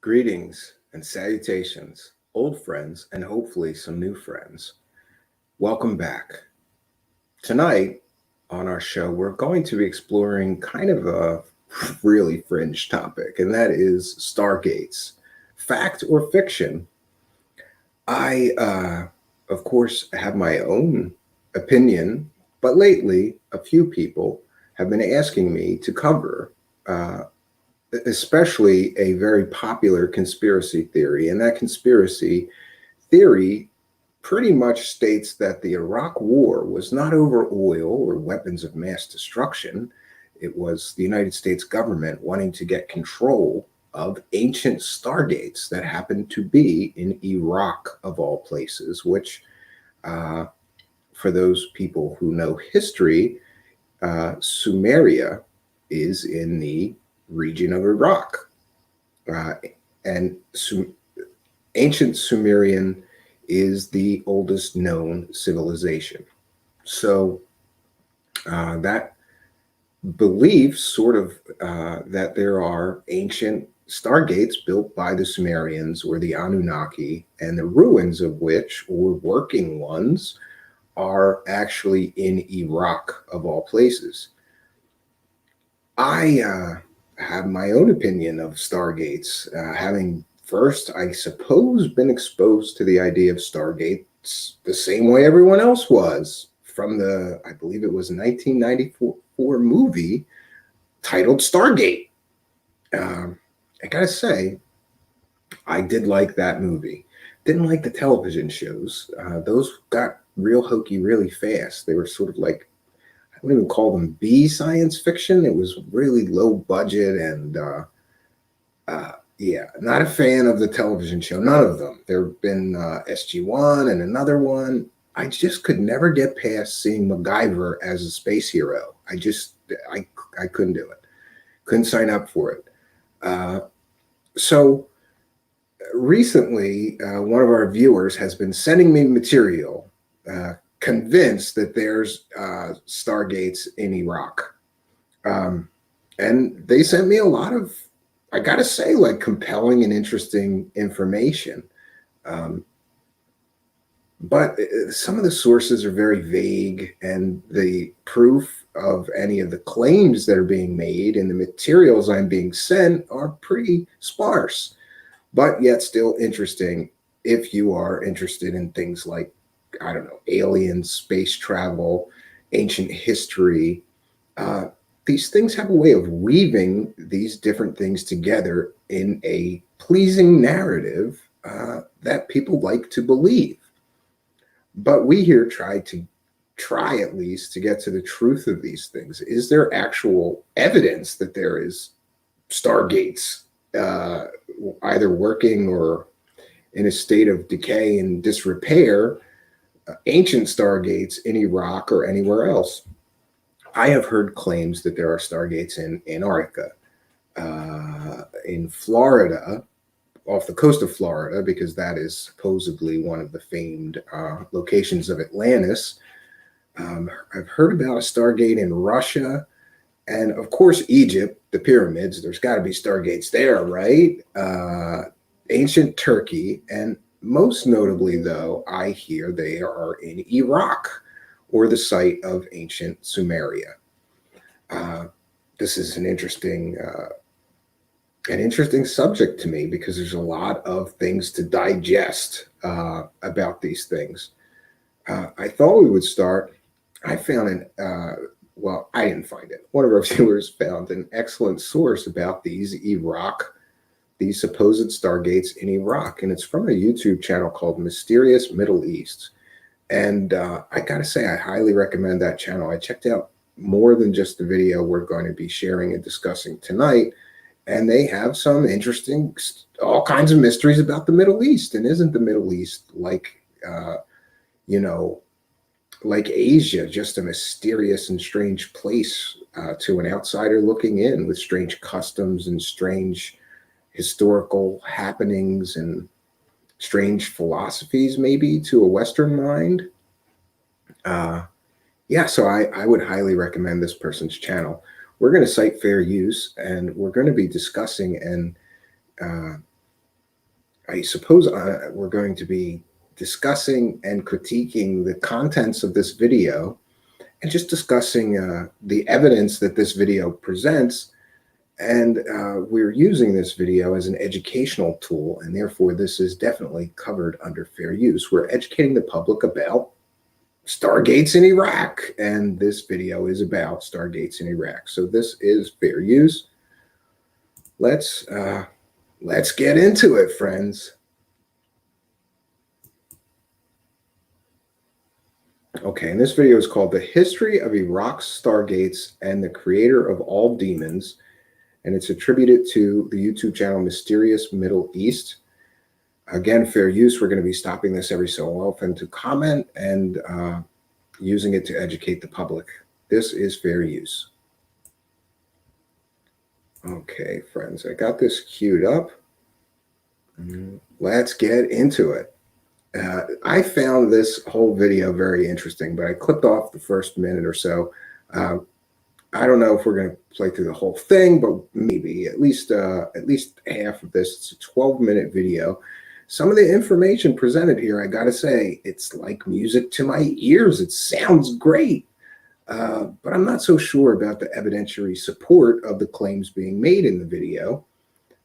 Greetings and salutations, old friends, and hopefully some new friends. Welcome back. Tonight on our show, we're going to be exploring kind of a really fringe topic, and that is Stargates. Fact or fiction? Of course, have my own opinion, but lately, a few people have been asking me to cover especially a very popular conspiracy theory. And that conspiracy theory pretty much states that the Iraq War was not over oil or weapons of mass destruction. It was the United States government wanting to get control of ancient stargates that happened to be in Iraq, of all places, which, for those people who know history, Sumeria is in the region of Iraq. And ancient Sumerian is the oldest known civilization. So that belief sort of that there are ancient stargates built by the Sumerians or the Anunnaki, and the ruins of which, or working ones, are actually in Iraq, of all places. I have my own opinion of stargates, having first, I suppose, been exposed to the idea of stargates the same way everyone else was from the, I believe it was a 1994 movie titled Stargate. I gotta say, I did like that movie. Didn't like the television shows. Those got real hokey really fast. They were sort of like, I wouldn't even call them B science fiction. It was really low budget and yeah, not a fan of the television show. None of them. There have been SG-1 and another one. I just could never get past seeing MacGyver as a space hero. I couldn't do it. Couldn't sign up for it. So recently, one of our viewers has been sending me material convinced that there's stargates in Iraq. And they sent me a lot of, I gotta say, like compelling and interesting information. But some of the sources are very vague, and the proof of any of the claims that are being made and the materials I'm being sent are pretty sparse, but yet still interesting if you are interested in things like, I don't know, aliens, space travel, ancient history. These things have a way of weaving these different things together in a pleasing narrative that people like to believe. But we here try at least to get to the truth of these things. Is there actual evidence that there is stargates either working or in a state of decay and disrepair, ancient stargates in Iraq or anywhere else? I have heard claims that there are stargates in Antarctica, in Florida, off the coast of Florida, because that is supposedly one of the famed locations of Atlantis. I've heard about a stargate in Russia, and of course, Egypt, the pyramids. There's got to be stargates there, right? Ancient Turkey, and most notably, though, I hear they are in Iraq, or the site of ancient Sumeria. This is an interesting subject to me because there's a lot of things to digest about these things. I thought we would start. I found well, I didn't find it. One of our viewers found an excellent source about these supposed stargates in Iraq, and it's from a YouTube channel called Mysterious Middle East. And I gotta say, I highly recommend that channel. I checked out more than just the video we're going to be sharing and discussing tonight. And they have some interesting, all kinds of mysteries about the Middle East. And isn't the Middle East like, like Asia, just a mysterious and strange place to an outsider looking in, with strange customs and strange historical happenings and strange philosophies, maybe to a Western mind? Yeah, so I would highly recommend this person's channel. We're going to cite fair use, and we're going to be discussing and I suppose we're going to be discussing and critiquing the contents of this video and just discussing the evidence that this video presents. And we're using this video as an educational tool, and therefore this is definitely covered under fair use. We're educating the public about Stargates in Iraq, and this video is about Stargates in Iraq. So this is fair use. Let's get into it, friends. Okay, and this video is called The History of Iraq's Stargates and the Creator of All Demons, and it's attributed to the YouTube channel Mysterious Middle East. Again, fair use. We're going to be stopping this every so often to comment and using it to educate the public. This is fair use. Okay, friends, I got this queued up. Let's get into it. I found this whole video very interesting, but I clipped off the first minute or so. I don't know if we're going to play through the whole thing, but maybe at least half of this. It's a 12-minute video. Some of the information presented here, I got to say, it's like music to my ears. It sounds great, but I'm not so sure about the evidentiary support of the claims being made in the video.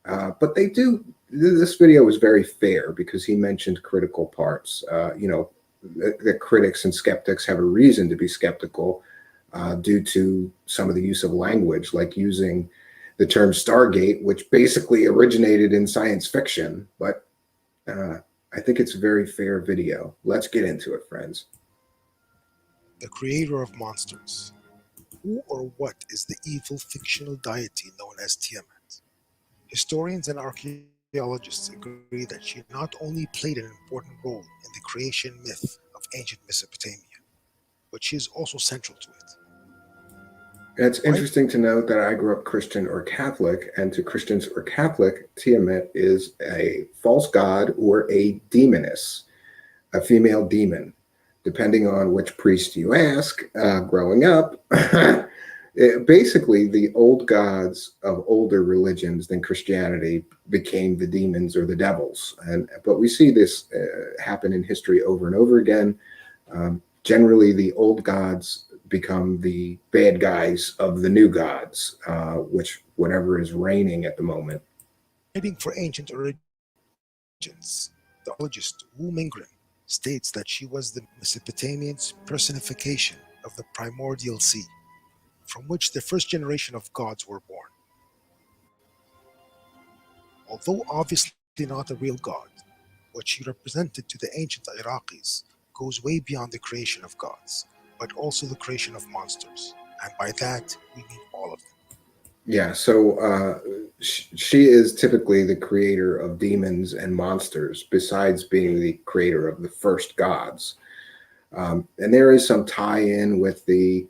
But they do. This video was very fair because he mentioned critical parts. The critics and skeptics have a reason to be skeptical due to some of the use of language, like using the term Stargate, which basically originated in science fiction. But I think it's a very fair video. Let's get into it, friends. The creator of monsters. Who or what is the evil fictional deity known as Tiamat? Historians and archaeologists agree that she not only played an important role in the creation myth of ancient Mesopotamia, but she is also central to it. It's interesting to note that I grew up Christian or Catholic, and to Christians or Catholic, Tiamat is a false god or a demoness, a female demon, depending on which priest you ask. Growing up, basically the old gods of older religions than Christianity became the demons or the devils. But we see this happen in history over and over again. Generally, the old gods become the bad guys of the new gods, whatever is reigning at the moment. Writing for ancient origins, the archaeologist Wu Mingren states that she was the Mesopotamians' personification of the primordial sea, from which the first generation of gods were born. Although obviously not a real god, what she represented to the ancient Iraqis goes way beyond the creation of gods, but also the creation of monsters, and by that we mean all of them. Yeah, so she is typically the creator of demons and monsters, besides being the creator of the first gods. And there is some tie-in with the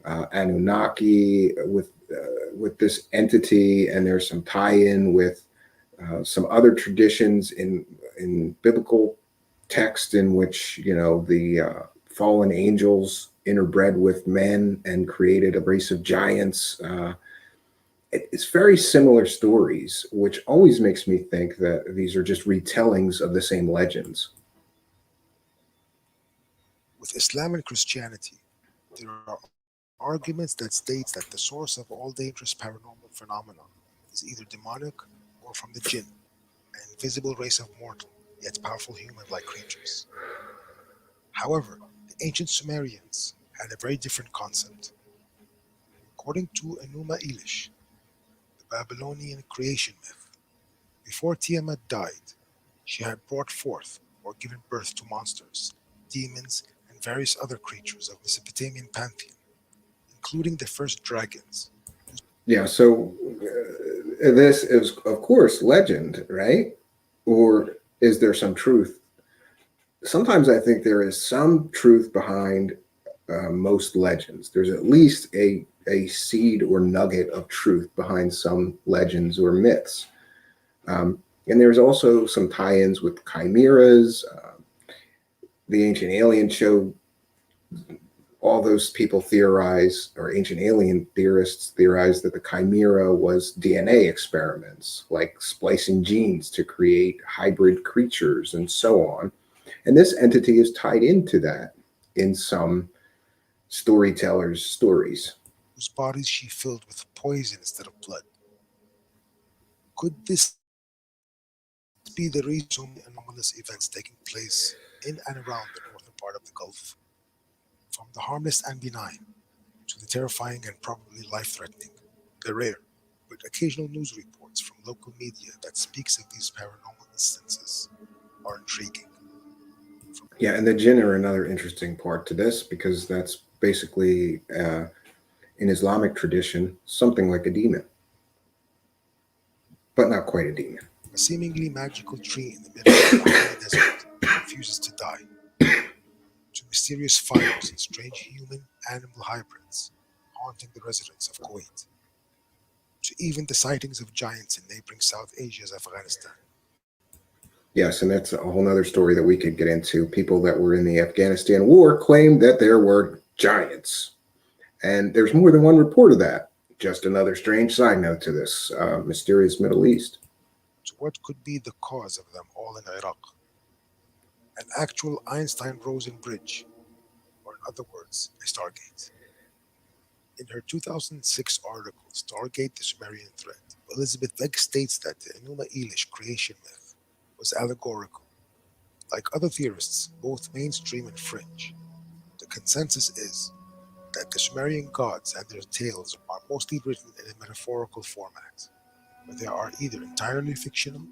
Anunnaki, with this entity, and there's some tie-in with some other traditions in biblical text in which the fallen angels interbred with men and created a race of giants. It's very similar stories, which always makes me think that these are just retellings of the same legends. With Islam and Christianity, there are arguments that states that the source of all dangerous paranormal phenomena is either demonic or from the jinn, an invisible race of mortal yet powerful human-like creatures. However, the ancient Sumerians had a very different concept. According to Enuma Elish, the Babylonian creation myth, before Tiamat died, she had brought forth or given birth to monsters, demons, and various other creatures of Mesopotamian pantheon, including the first dragons. Yeah, so this is, of course, legend, right? Or is there some truth? Sometimes I think there is some truth behind most legends. There's at least a seed or nugget of truth behind some legends or myths. And there's also some tie-ins with chimeras. The Ancient Alien show all those people theorize, or ancient alien theorists theorize, that the chimera was DNA experiments, like splicing genes to create hybrid creatures and so on. And this entity is tied into that in some storytellers' stories. whose bodies she filled with poison instead of blood. Could this be the reason so many anomalous events taking place in and around the northern part of the Gulf? From the harmless and benign to the terrifying and probably life-threatening, the rare but occasional news reports from local media that speaks of these paranormal instances are intriguing. Yeah, and the jinn are another interesting part to this, because that's basically, in Islamic tradition, something like a demon, but not quite a demon. A seemingly magical tree in the middle of the holy desert that refuses to die, to mysterious fires and strange human-animal hybrids haunting the residents of Kuwait, to even the sightings of giants in neighboring South Asia's Afghanistan. Yes, and that's a whole other story that we could get into. People that were in the Afghanistan war claimed that there were giants. And there's more than one report of that. Just another strange side note to this mysterious Middle East. To what could be the cause of them all in Iraq? An actual Einstein-Rosen bridge, or in other words, a Stargate. In her 2006 article, Stargate, the Sumerian Threat, Elizabeth Begg states that the Enuma Elish creation myth was allegorical. Like other theorists, both mainstream and fringe, the consensus is that the Sumerian gods and their tales are mostly written in a metaphorical format, where they are either entirely fictional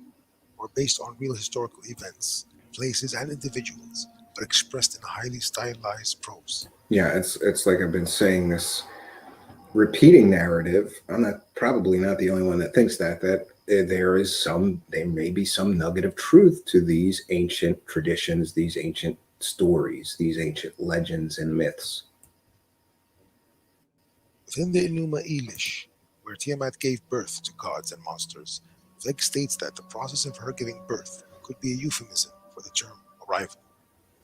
or based on real historical events, places, and individuals, but expressed in a highly stylized prose. Yeah, it's like I've been saying, this repeating narrative. I'm not probably not the only one that thinks that there may be some nugget of truth to these ancient traditions, these ancient stories, these ancient legends and myths. Within the Enuma Elish, where Tiamat gave birth to gods and monsters, Vleg states that the process of her giving birth could be a euphemism for the term arrival.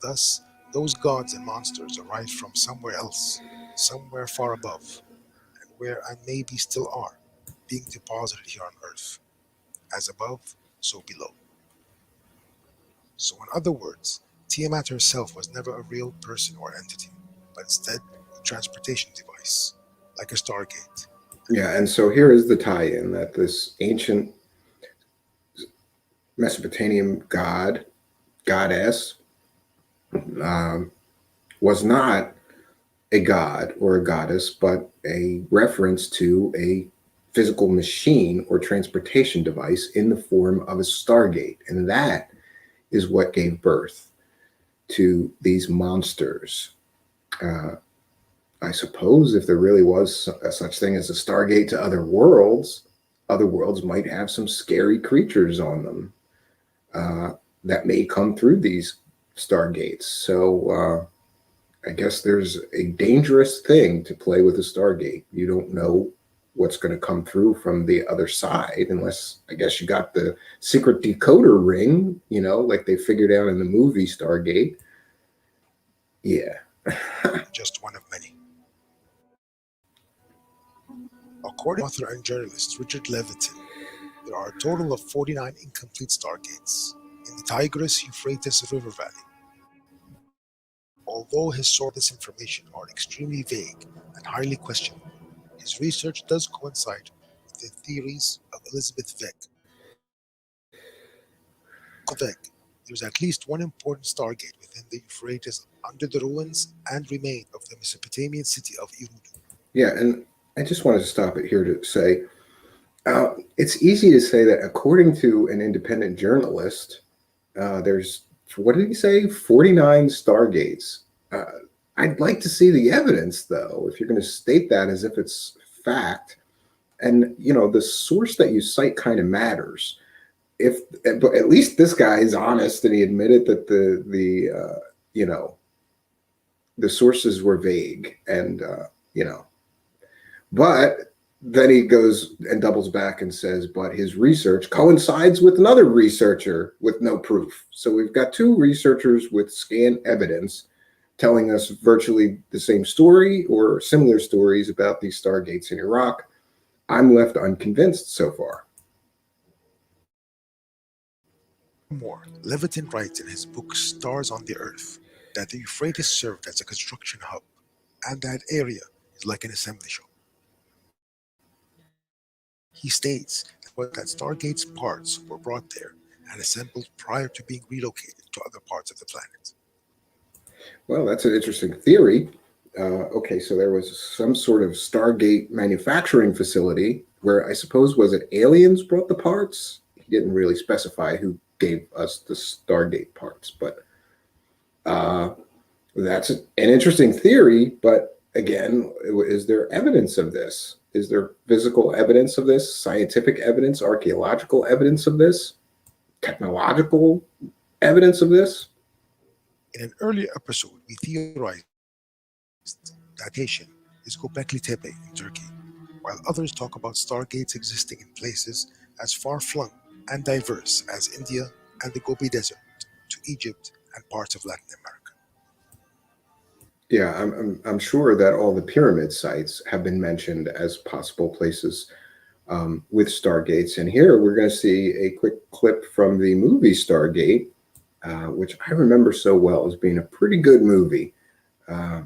Thus, those gods and monsters arrived from somewhere else, somewhere far above, and where and maybe still are, being deposited here on Earth. As above, so below. So, in other words, Tiamat herself was never a real person or entity, but instead a transportation device, like a Stargate. Yeah, and so here is the tie-in, that this ancient Mesopotamian goddess, um, was not a god or a goddess, but a reference to a physical machine or transportation device in the form of a stargate. And that is what gave birth to these monsters. Uh, I suppose if there really was a such thing as a stargate to other worlds might have some scary creatures on them that may come through these stargates. So I guess there's a dangerous thing to play with a stargate. You don't know what's going to come through from the other side, unless I guess you got the secret decoder ring, like they figured out in the movie Stargate. Yeah. Just one of many. According to author and journalist Richard Levitin, there are a total of 49 incomplete stargates in the Tigris-Euphrates River Valley. Although his sources of this information are extremely vague and highly questionable, his research does coincide with the theories of Elizabeth Veg. Veg, there is at least one important stargate within the Euphrates under the ruins and remain of the Mesopotamian city of Eridu. Yeah, and I just wanted to stop it here to say, it's easy to say that according to an independent journalist, there's, what did he say, 49 stargates. Uh, I'd like to see the evidence, though, if you're going to state that as if it's fact. And, the source that you cite kind of matters. But at least this guy is honest, and he admitted that the sources were vague, and, but then he goes and doubles back and says, but his research coincides with another researcher with no proof. So we've got two researchers with scant evidence telling us virtually the same story or similar stories about these stargates in Iraq. I'm left unconvinced so far. Furthermore, Levitin writes in his book Stars on the Earth that the Euphrates served as a construction hub, and that area is like an assembly shop. He states that Stargate's parts were brought there and assembled prior to being relocated to other parts of the planet. Well, that's an interesting theory. Okay, so there was some sort of Stargate manufacturing facility where I suppose was it aliens brought the parts? He didn't really specify who gave us the Stargate parts, but uh, that's an interesting theory. But again, is there evidence of this? Is there physical evidence of this? Scientific evidence? Archaeological evidence of this? Technological evidence of this? In an earlier episode, we theorized that location is Göbekli Tepe in Turkey, while others talk about stargates existing in places as far-flung and diverse as India and the Gobi Desert to Egypt and parts of Latin America. Yeah, I'm sure that all the pyramid sites have been mentioned as possible places with Stargates. And here we're going to see a quick clip from the movie Stargate, which I remember so well as being a pretty good movie. Uh,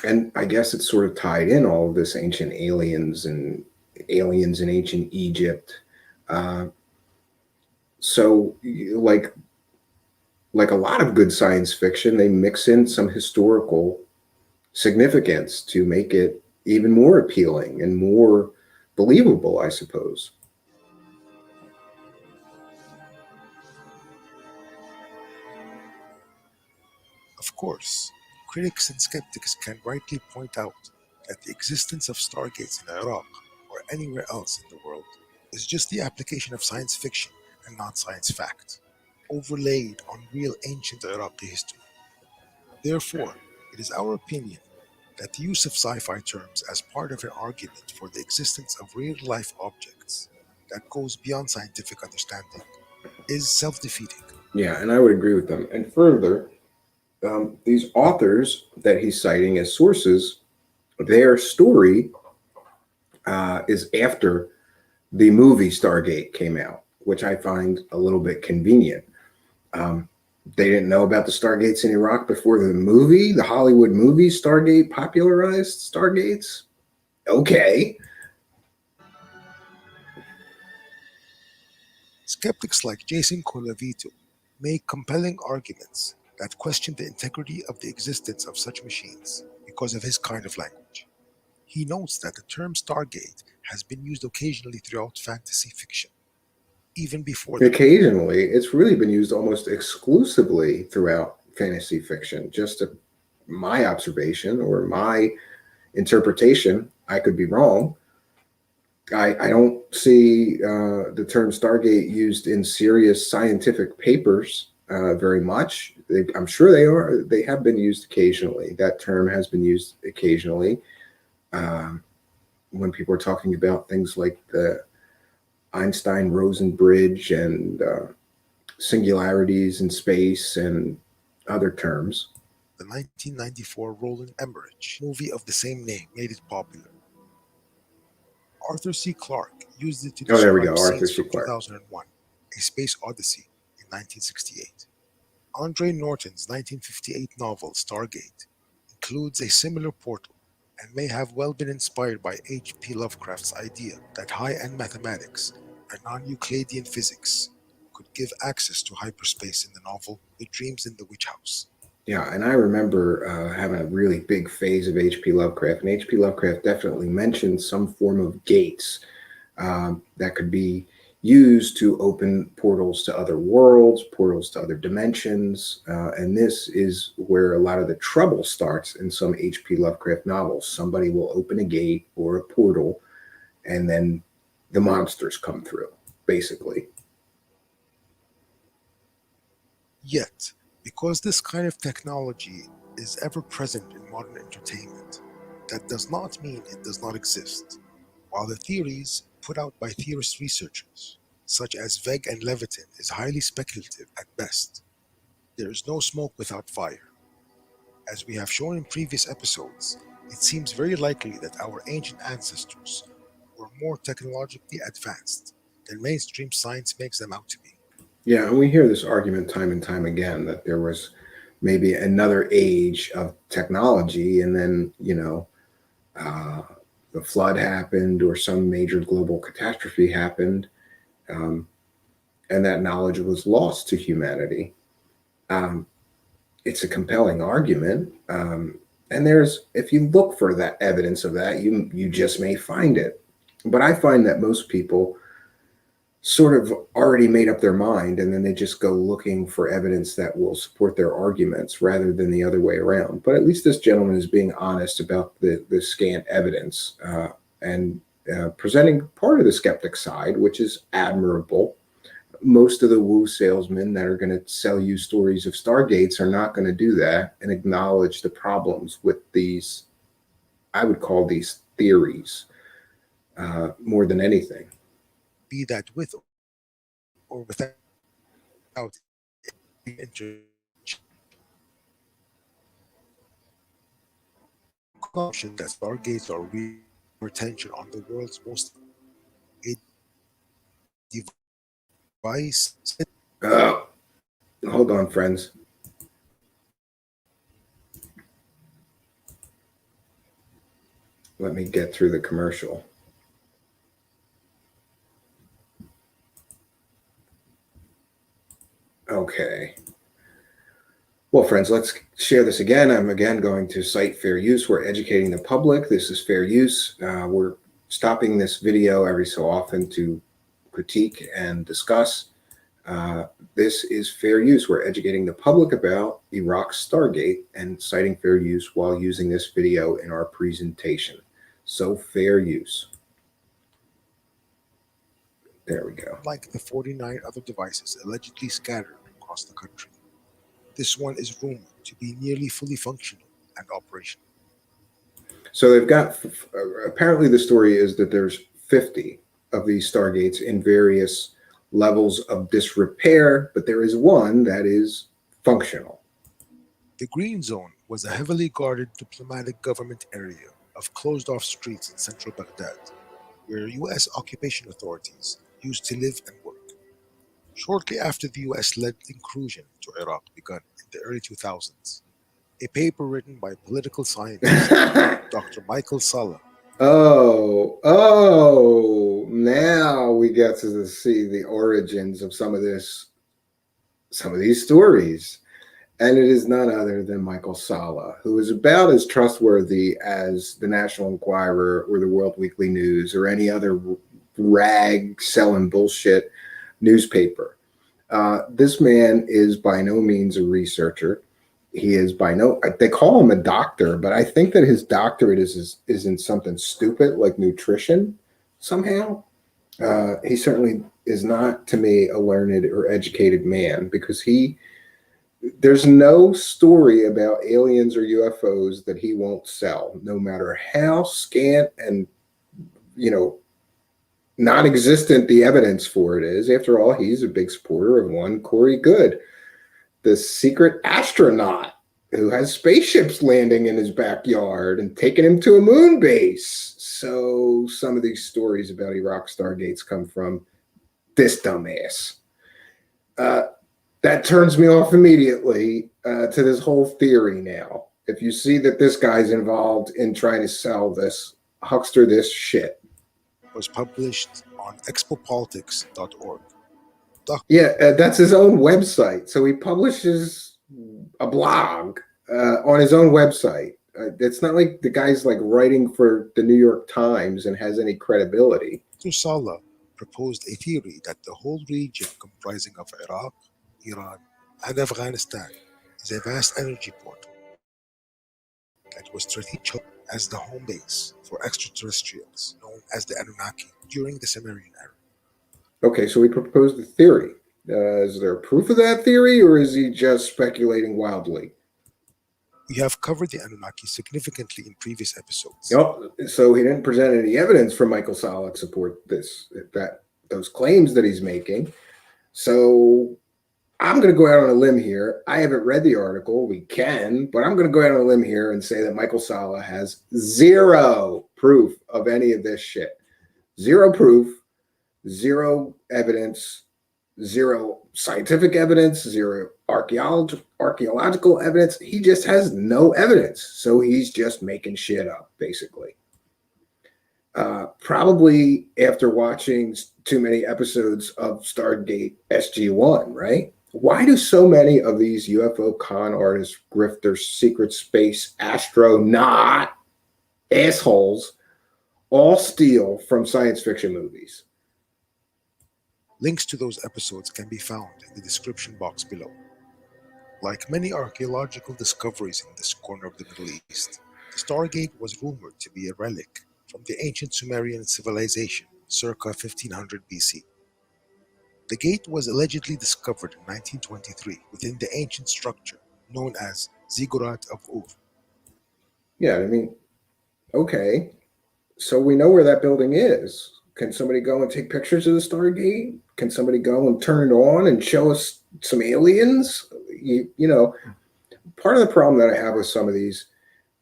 and I guess it's sort of tied in all of this ancient aliens in ancient Egypt. Uh, so, like a lot of good science fiction, they mix in some historical significance to make it even more appealing and more believable, I suppose. Of course, critics and skeptics can rightly point out that the existence of stargates in Iraq or anywhere else in the world is just the application of science fiction and not science fact, overlaid on real ancient Iraqi history. Therefore, it is our opinion that the use of sci fi terms as part of an argument for the existence of real life objects that goes beyond scientific understanding is self defeating. Yeah, and I would agree with them. And further, these authors that he's citing as sources, their story is after the movie Stargate came out, which I find a little bit convenient. Um, they didn't know about the Stargates in Iraq before the movie, the Hollywood movie Stargate popularized Stargates. Okay. Skeptics like Jason Colavito make compelling arguments that question the integrity of the existence of such machines because of his kind of language. He notes that the term Stargate has been used occasionally throughout fantasy fiction, even before the movie. Occasionally, it's really been used almost exclusively throughout fantasy fiction. My observation or my interpretation, I could be wrong. I don't see the term Stargate used in serious scientific papers very much. I'm sure they are. They have been used occasionally. That term has been used occasionally um, when people are talking about things like the Einstein-Rosen bridge and singularities in space and other terms. The 1994 Roland Emmerich movie of the same name made it popular. Arthur C. Clarke used it to Oh, there we go, describe Arthur scenes C. from Clarke. 2001, A Space Odyssey in 1968. Andre Norton's 1958 novel Stargate includes a similar portal and may have well been inspired by H.P. Lovecraft's idea that high-end mathematics and non-Euclidean physics could give access to hyperspace in the novel The Dreams in the Witch House. Yeah, and I remember having a really big phase of H.P. Lovecraft, and H.P. Lovecraft definitely mentioned some form of gates that could be used to open portals to other worlds, portals to other dimensions, and this is where a lot of the trouble starts in some H.P. Lovecraft novels. Somebody will open a gate or a portal, and then the monsters come through, basically. Yet, because this kind of technology is ever present in modern entertainment, that does not mean it does not exist. While the theories put out by theorist researchers, such as Veg and Levitin, is highly speculative at best, There is no smoke without fire. As we have shown in previous episodes, it seems very likely that our ancient ancestors were more technologically advanced than mainstream science makes them out to be. Yeah, and we hear this argument time and time again that there was maybe another age of technology, and then uh, the flood happened or some major global catastrophe happened, um, and that knowledge was lost to humanity. Um, it's a compelling argument, and there's if you look for that evidence of that, you just may find it. But I find that most people sort of already made up their mind and then they just go looking for evidence that will support their arguments rather than the other way around. But at least this gentleman is being honest about the scant evidence, and presenting part of the skeptic side, which is admirable. Most of the woo salesmen that are going to sell you stories of stargates are not going to do that and acknowledge the problems with these, I would call these theories, more than anything. Be that with or without intervention. Conclusion that stargates are real attention on the world's most a device. Uh, Hold on, friends. Let me get through the commercial. Okay. Well, friends, let's share this again. I'm again going to cite fair use. We're educating the public. This is fair use. We're stopping this video every so often to critique and discuss. This is fair use. We're educating the public about Iraq's Stargate and citing fair use while using this video in our presentation. So fair use. There we go. Like the 49 other devices allegedly scattered across the country. This one is rumored to be nearly fully functional and operational. So they've got, apparently the story is that there's 50 of these Stargates in various levels of disrepair, but there is one that is functional. The Green Zone was a heavily guarded diplomatic government area of closed off streets in central Baghdad, where US occupation authorities used to live and work. Shortly after the US led incursion to Iraq began in the early 2000s, a paper written by political scientist Dr. Michael Salah. Now we get to see the origins of some of these stories. And it is none other than Michael Salah, who is about as trustworthy as the National Enquirer or the World Weekly News or any other rag selling bullshit newspaper. This man is by no means a researcher. He is they call him a doctor, but I think that his doctorate is in something stupid like nutrition somehow. He certainly is not, to me, a learned or educated man, because there's no story about aliens or UFOs that he won't sell, no matter how scant and, non-existent the evidence for it is. After all, he's a big supporter of one Corey Goode, the secret astronaut who has spaceships landing in his backyard and taking him to a moon base. So some of these stories about Iraq Stargates come from this dumbass. That turns me off immediately to this whole theory now. If you see that this guy's involved in trying to sell this, huckster this shit. Was published on expopolitics.org. Yeah, that's his own website. So he publishes a blog on his own website. It's not like the guy's like writing for the New York Times and has any credibility. Dr. Salah proposed a theory that the whole region comprising of Iraq, Iran, and Afghanistan is a vast energy portal that was strategically as the home base for extraterrestrials known as the Anunnaki during the Sumerian era. Okay, so he proposed a theory. Is there proof of that theory, or is he just speculating wildly? We have covered the Anunnaki significantly in previous episodes. So he didn't present any evidence from Michael Salah to support those claims that he's making. So I'm going to go out on a limb here. I haven't read the article. We can, but I'm going to go out on a limb here and say that Michael Salah has zero proof of any of this shit. Zero proof, zero evidence, zero scientific evidence, zero archaeological evidence. He just has no evidence. So he's just making shit up, basically. Probably after watching too many episodes of Stargate SG-1, right? Why do so many of these UFO con artists, grifters, secret space astronaut assholes all steal from science fiction movies? Links to those episodes can be found in the description box below. Like many archaeological discoveries in this corner of the Middle East, the Stargate was rumored to be a relic from the ancient Sumerian civilization circa 1500 BC. The gate was allegedly discovered in 1923 within the ancient structure known as Ziggurat of Ur. Yeah, I mean, okay. So we know where that building is. Can somebody go and take pictures of the Stargate? Can somebody go and turn it on and show us some aliens? You know, part of the problem that I have with some of these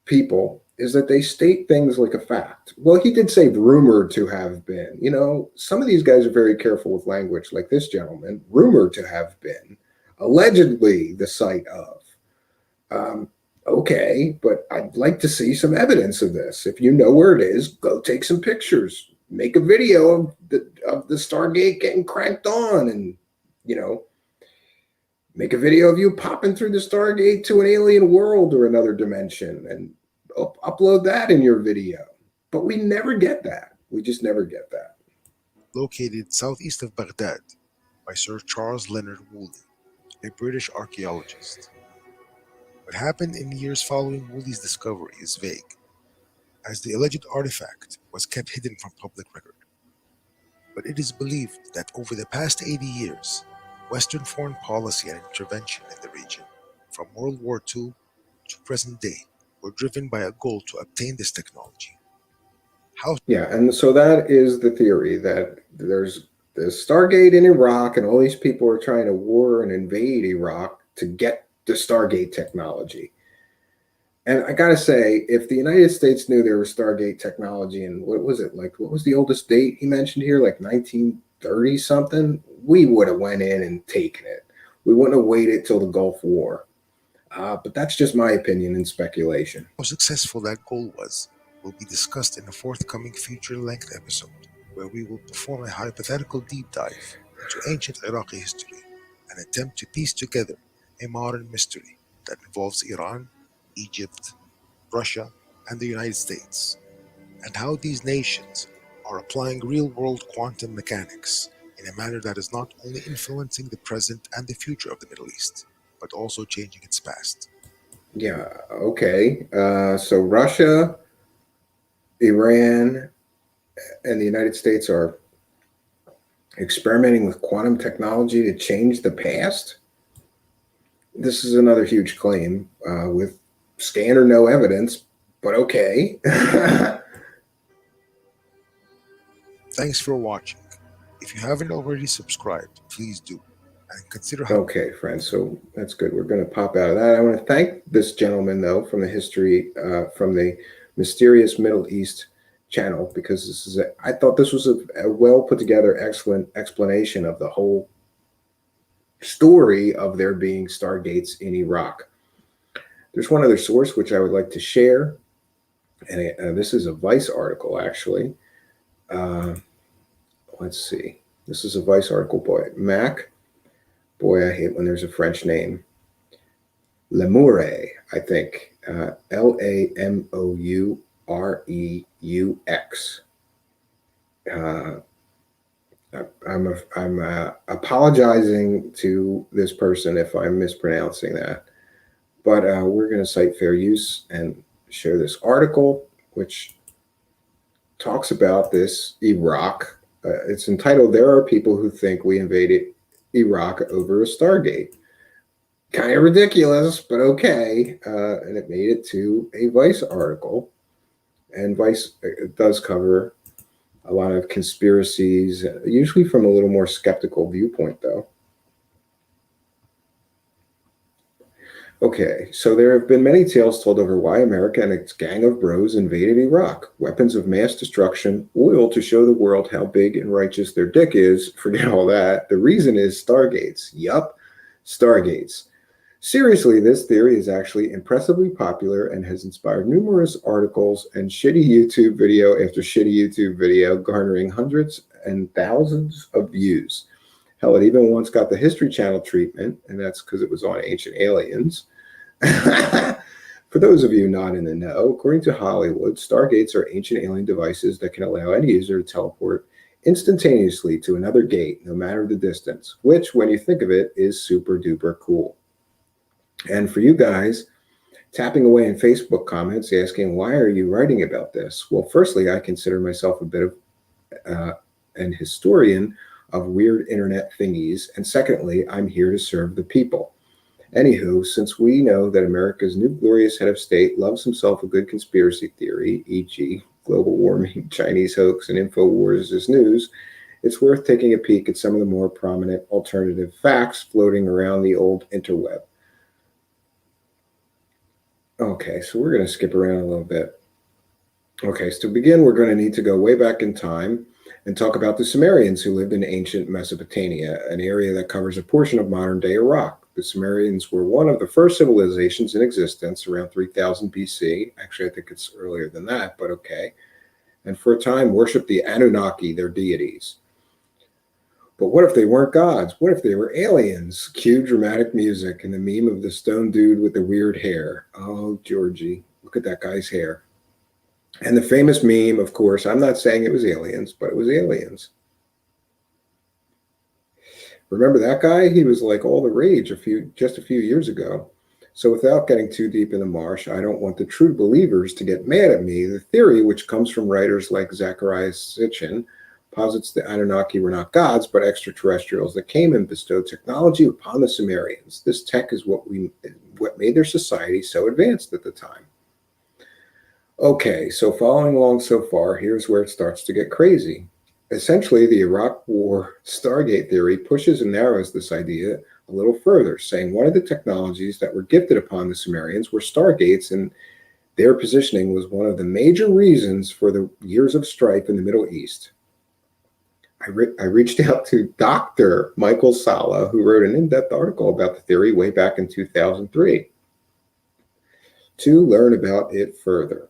people is that they state things like a fact. Well, he did say rumored to have been. You know, some of these guys are very careful with language, like this gentleman, rumored to have been, allegedly the site of. Um, okay, but I'd like to see some evidence of this. If you know where it is, go take some pictures, make a video of the Stargate getting cranked on, and you know, make a video of you popping through the Stargate to an alien world or another dimension, and upload that in your video. But we never get that. We just never get that. Located southeast of Baghdad by Sir Charles Leonard Woolley, a British archaeologist. What happened in the years following Woolley's discovery is vague, as the alleged artifact was kept hidden from public record. But it is believed that over the past 80 years, Western foreign policy and intervention in the region, from World War II to present day, were driven by a goal to obtain this technology. How Yeah, and so that is the theory that there's the Stargate in Iraq, and all these people are trying to war and invade Iraq to get the Stargate technology. And I gotta say, if the United States knew there was Stargate technology, and what was it like? What was the oldest date he mentioned here? Like 1930 something. We would have went in and taken it. We wouldn't have waited till the Gulf War. But that's just my opinion and speculation. successful that goal was will be discussed in a forthcoming feature-length episode, where we will perform a hypothetical deep dive into ancient Iraqi history and attempt to piece together a modern mystery that involves Iran, Egypt, Russia, and the United States, and how these nations are applying real-world quantum mechanics in a manner that is not only influencing the present and the future of the Middle East, but also changing its past. Yeah, okay. So Russia, Iran, and the United States are experimenting with quantum technology to change the past. This is another huge claim with scant or no evidence, but okay. Thanks for watching. If you haven't already subscribed, please do, and consider Okay, friends. So that's good. We're going to pop out of that. I want to thank this gentleman, though, from the history, from the Mysterious Middle East channel, because I thought this was a well put together, excellent explanation of the whole story of there being Stargates in Iraq. There's one other source which I would like to share, and this is a Vice article, actually. Uh, let's see. This is a Vice article, boy. Mac. Boy, I hate when there's a French name. Lemoureux, I think. Lamoureux. I'm apologizing to this person if I'm mispronouncing that, but we're going to cite fair use and share this article, which talks about this Iraq. It's entitled, "There Are People Who Think We Invaded Iraq Over a Stargate." Kind of ridiculous, but okay. And it made it to a Vice article. And Vice does cover a lot of conspiracies, usually from a little more skeptical viewpoint, though. Okay, so there have been many tales told over why America and its gang of bros invaded Iraq. Weapons of mass destruction, oil to show the world how big and righteous their dick is. Forget all that. The reason is Stargates. Yup, Stargates. Seriously, this theory is actually impressively popular and has inspired numerous articles and shitty YouTube video after shitty YouTube video, garnering hundreds and thousands of views. Hell, it even once got the History Channel treatment, and that's because it was on ancient aliens. For those of you not in the know, according to Hollywood, stargates are ancient alien devices that can allow any user to teleport instantaneously to another gate, no matter the distance, which, when you think of it, is super duper cool. And for you guys, tapping away in Facebook comments asking, why are you writing about this? Well, firstly, I consider myself a bit of an historian of weird internet thingies. And secondly, I'm here to serve the people. Anywho, since we know that America's new glorious head of state loves himself a good conspiracy theory, e.g., global warming, Chinese hoax, and InfoWars is news, it's worth taking a peek at some of the more prominent alternative facts floating around the old interweb. Okay, so we're going to skip around a little bit. Okay, so to begin, we're going to need to go way back in time and talk about the Sumerians who lived in ancient Mesopotamia, an area that covers a portion of modern-day Iraq. The Sumerians were one of the first civilizations in existence around 3000 BC. Actually, I think it's earlier than that, but okay. And for a time, worshipped the Anunnaki, their deities. But what if they weren't gods? What if they were aliens? Cue dramatic music and the meme of the stone dude with the weird hair. Oh, Georgie, look at that guy's hair. And the famous meme, of course, I'm not saying it was aliens, but it was aliens. Remember that guy? He was like all the rage just a few years ago. So without getting too deep in the marsh, I don't want the true believers to get mad at me. The theory, which comes from writers like Zecharia Sitchin, posits the Anunnaki were not gods, but extraterrestrials that came and bestowed technology upon the Sumerians. This tech is what made their society so advanced at the time. Okay, so following along so far, here's where it starts to get crazy. Essentially, the Iraq War Stargate theory pushes and narrows this idea a little further, saying one of the technologies that were gifted upon the Sumerians were Stargates, and their positioning was one of the major reasons for the years of strife in the Middle East. I reached out to Dr. Michael Salah, who wrote an in-depth article about the theory way back in 2003, to learn about it further.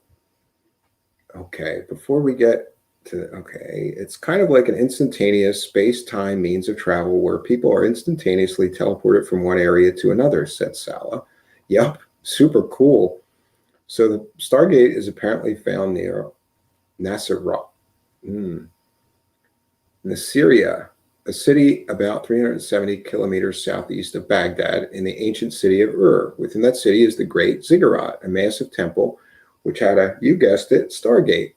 Okay, before we get to, it's kind of like an instantaneous space-time means of travel where people are instantaneously teleported from one area to another, said Salah. Yup, super cool. So the Stargate is apparently found near Nasirah. Nasiriyah, a city about 370 kilometers southeast of Baghdad in the ancient city of Ur. Within that city is the Great Ziggurat, a massive temple which had a, you guessed it, Stargate.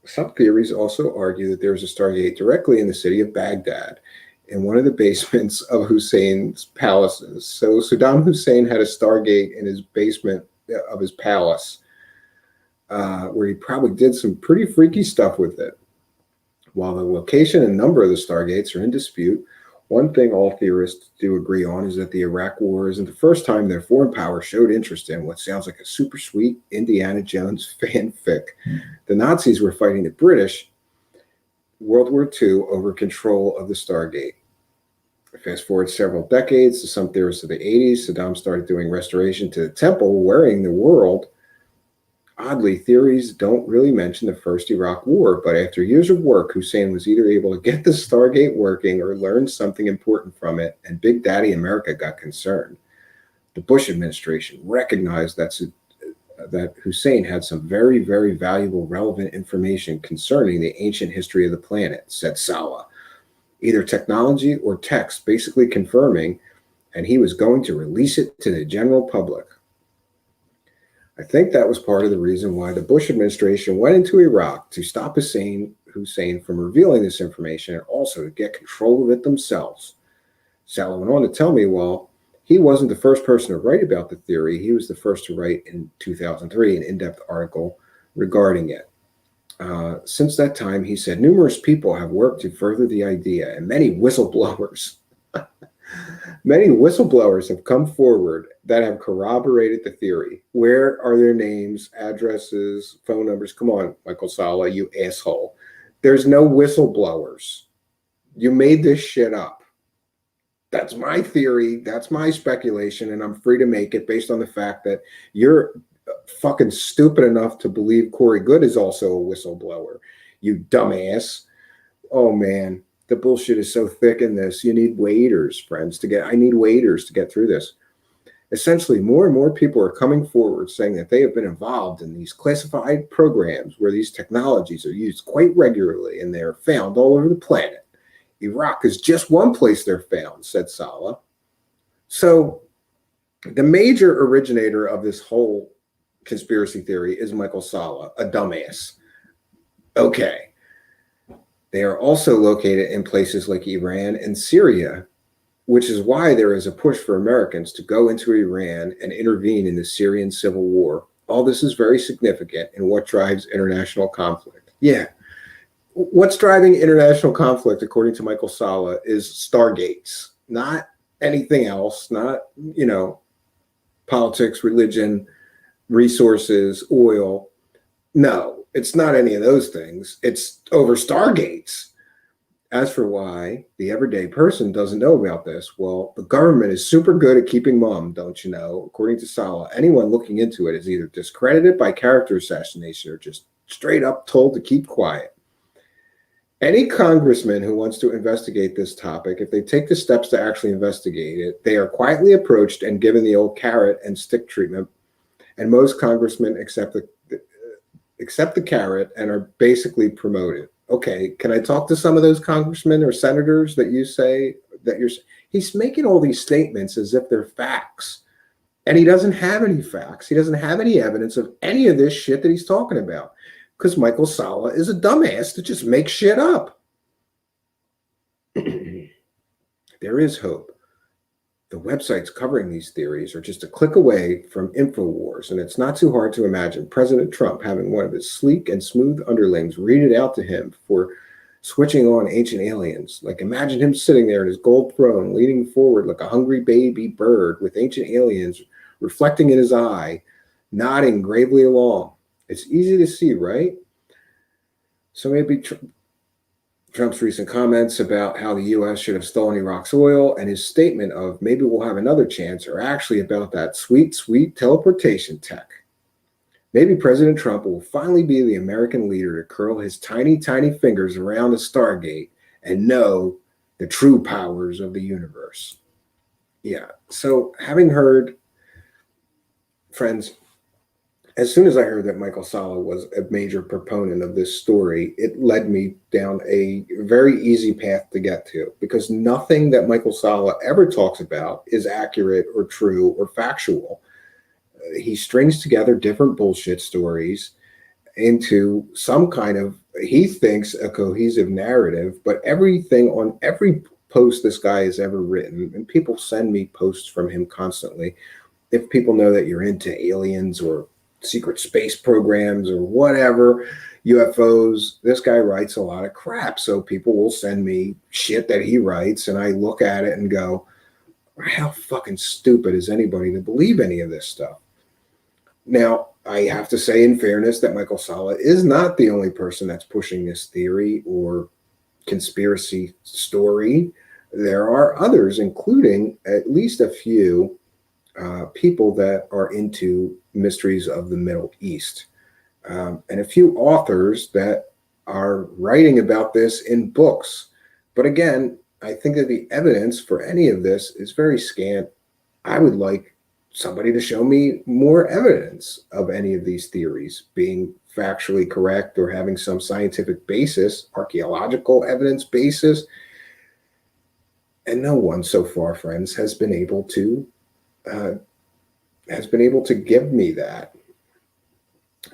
Some theories also argue that there is a Stargate directly in the city of Baghdad, in one of the basements of Hussein's palaces. So Saddam Hussein had a Stargate in his basement of his palace, where he probably did some pretty freaky stuff with it. While the location and number of the Stargates are in dispute, one thing all theorists do agree on is that the Iraq War isn't the first time that a foreign power showed interest in what sounds like a super sweet Indiana Jones fanfic. The Nazis were fighting the British World War II over control of the Stargate. Fast forward several decades to some theorists of the 80s, Saddam started doing restoration to the temple, worrying the world. Oddly, theories don't really mention the first Iraq War, but after years of work, Hussein was either able to get the Stargate working or learn something important from it, and Big Daddy America got concerned. The Bush administration recognized that Hussein had some very, very valuable, relevant information concerning the ancient history of the planet, said Salah. Either technology or text basically confirming, and he was going to release it to the general public. I think that was part of the reason why the Bush administration went into Iraq to stop Hussein from revealing this information and also to get control of it themselves. Salah went on to tell me, well, he wasn't the first person to write about the theory. He was the first to write in 2003 an in-depth article regarding it. Since that time, he said, numerous people have worked to further the idea, and many whistleblowers Many whistleblowers have come forward that have corroborated the theory. Where are their names, addresses, phone numbers? Come on, Michael Salah, you asshole. There's no whistleblowers. You made this shit up. That's my theory. That's my speculation, and I'm free to make it based on the fact that you're fucking stupid enough to believe Corey Good is also a whistleblower. You dumbass. Oh man, the bullshit is so thick in this. You need waders, friends, to get. I need waders to get through this. Essentially, more and more people are coming forward saying that they have been involved in these classified programs where these technologies are used quite regularly and they're found all over the planet. Iraq is just one place they're found, said Salah. So the major originator of this whole conspiracy theory is Michael Salah, a dumbass. Okay. They are also located in places like Iran and Syria, which is why there is a push for Americans to go into Iran and intervene in the Syrian civil war. All this is very significant in what drives international conflict. Yeah. What's driving international conflict, according to Michael Salah, is Stargates, not anything else, not, politics, religion, resources, oil. No, it's not any of those things. It's over Stargates. As for why the everyday person doesn't know about this, well, the government is super good at keeping mum, don't you know? According to Salah, anyone looking into it is either discredited by character assassination or just straight up told to keep quiet. Any congressman who wants to investigate this topic, if they take the steps to actually investigate it, they are quietly approached and given the old carrot and stick treatment. And most congressmen accept the carrot and are basically promoted. Okay, can I talk to some of those congressmen or senators that you say that he's making all these statements as if they're facts. And he doesn't have any facts. He doesn't have any evidence of any of this shit that he's talking about. Because Michael Salah is a dumbass that just makes shit up. There is hope. The websites covering these theories are just a click away from InfoWars, and it's not too hard to imagine President Trump having one of his sleek and smooth underlings read it out to him for switching on ancient aliens. Like, imagine him sitting there in his gold throne, leaning forward like a hungry baby bird with ancient aliens reflecting in his eye, nodding gravely along. It's easy to see, right? So maybe Trump's recent comments about how the U.S. should have stolen Iraq's oil and his statement of maybe we'll have another chance are actually about that sweet, sweet teleportation tech. Maybe President Trump will finally be the American leader to curl his tiny, tiny fingers around the Stargate and know the true powers of the universe. Yeah, so having heard, friends, as soon as I heard that Michael Salah was a major proponent of this story, it led me down a very easy path to get to, because nothing that Michael Salah ever talks about is accurate or true or factual. He strings together different bullshit stories into some kind of, he thinks, a cohesive narrative, but everything on every post this guy has ever written, and people send me posts from him constantly. If people know that you're into aliens or secret space programs or whatever, UFOs, this guy writes a lot of crap. So people will send me shit that he writes, and I look at it and go, how fucking stupid is anybody to believe any of this stuff? Now, I have to say, in fairness, that Michael Salah is not the only person that's pushing this theory or conspiracy story. There are others, including at least a few people that are into mysteries of the Middle East, and a few authors that are writing about this in books. But again, I think that the evidence for any of this is very scant. I would like somebody to show me more evidence of any of these theories being factually correct or having some scientific basis, archaeological evidence basis. And no one so far, friends, has been able to give me that.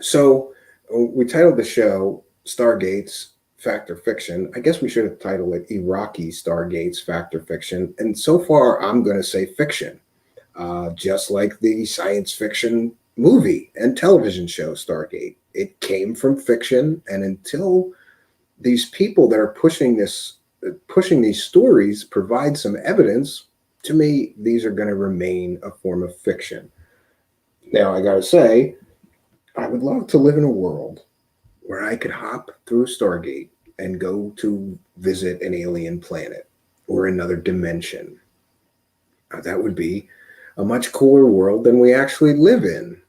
So we titled the show Stargates, Fact or Fiction. I guess we should have titled it Iraqi Stargates, Fact or Fiction. And so far, I'm going to say fiction, just like the science fiction movie and television show Stargate. It came from fiction, and until these people that are pushing these stories provide some evidence, to me, these are going to remain a form of fiction. Now, I got to say, I would love to live in a world where I could hop through a Stargate and go to visit an alien planet or another dimension. That would be a much cooler world than we actually live in.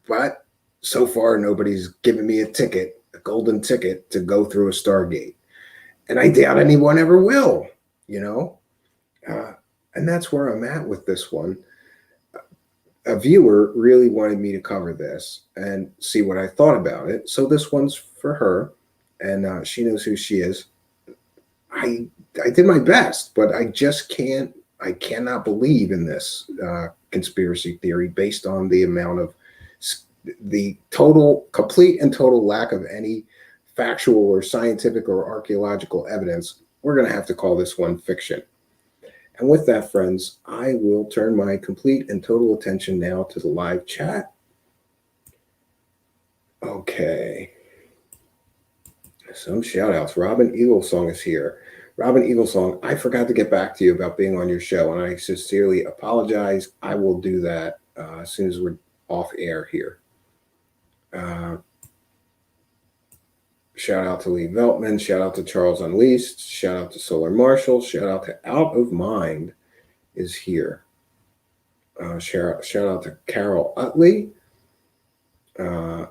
But so far, nobody's given me a ticket, a golden ticket to go through a Stargate. And I doubt anyone ever will, you know? Uh, and that's where I'm at with this one. A viewer really wanted me to cover this and see what I thought about it. So this one's for her, and she knows who she is. I I did my best, but I just can't. I cannot believe in this conspiracy theory based on the amount of the total, complete, and total lack of any factual or scientific or archaeological evidence. We're going to have to call this one fiction. And with that, friends, I will turn my complete and total attention now to the live chat. Okay. Some shout outs. Robin Eaglesong is here. Robin Eaglesong, I forgot to get back to you about being on your show, and I sincerely apologize. I will do that as soon as we're off air here. Shout out to Lee Veltman. Shout out to Charles Unleashed. Shout out to Solar Marshall. Shout out to Out of Mind is here. Shout out to Carol Utley. I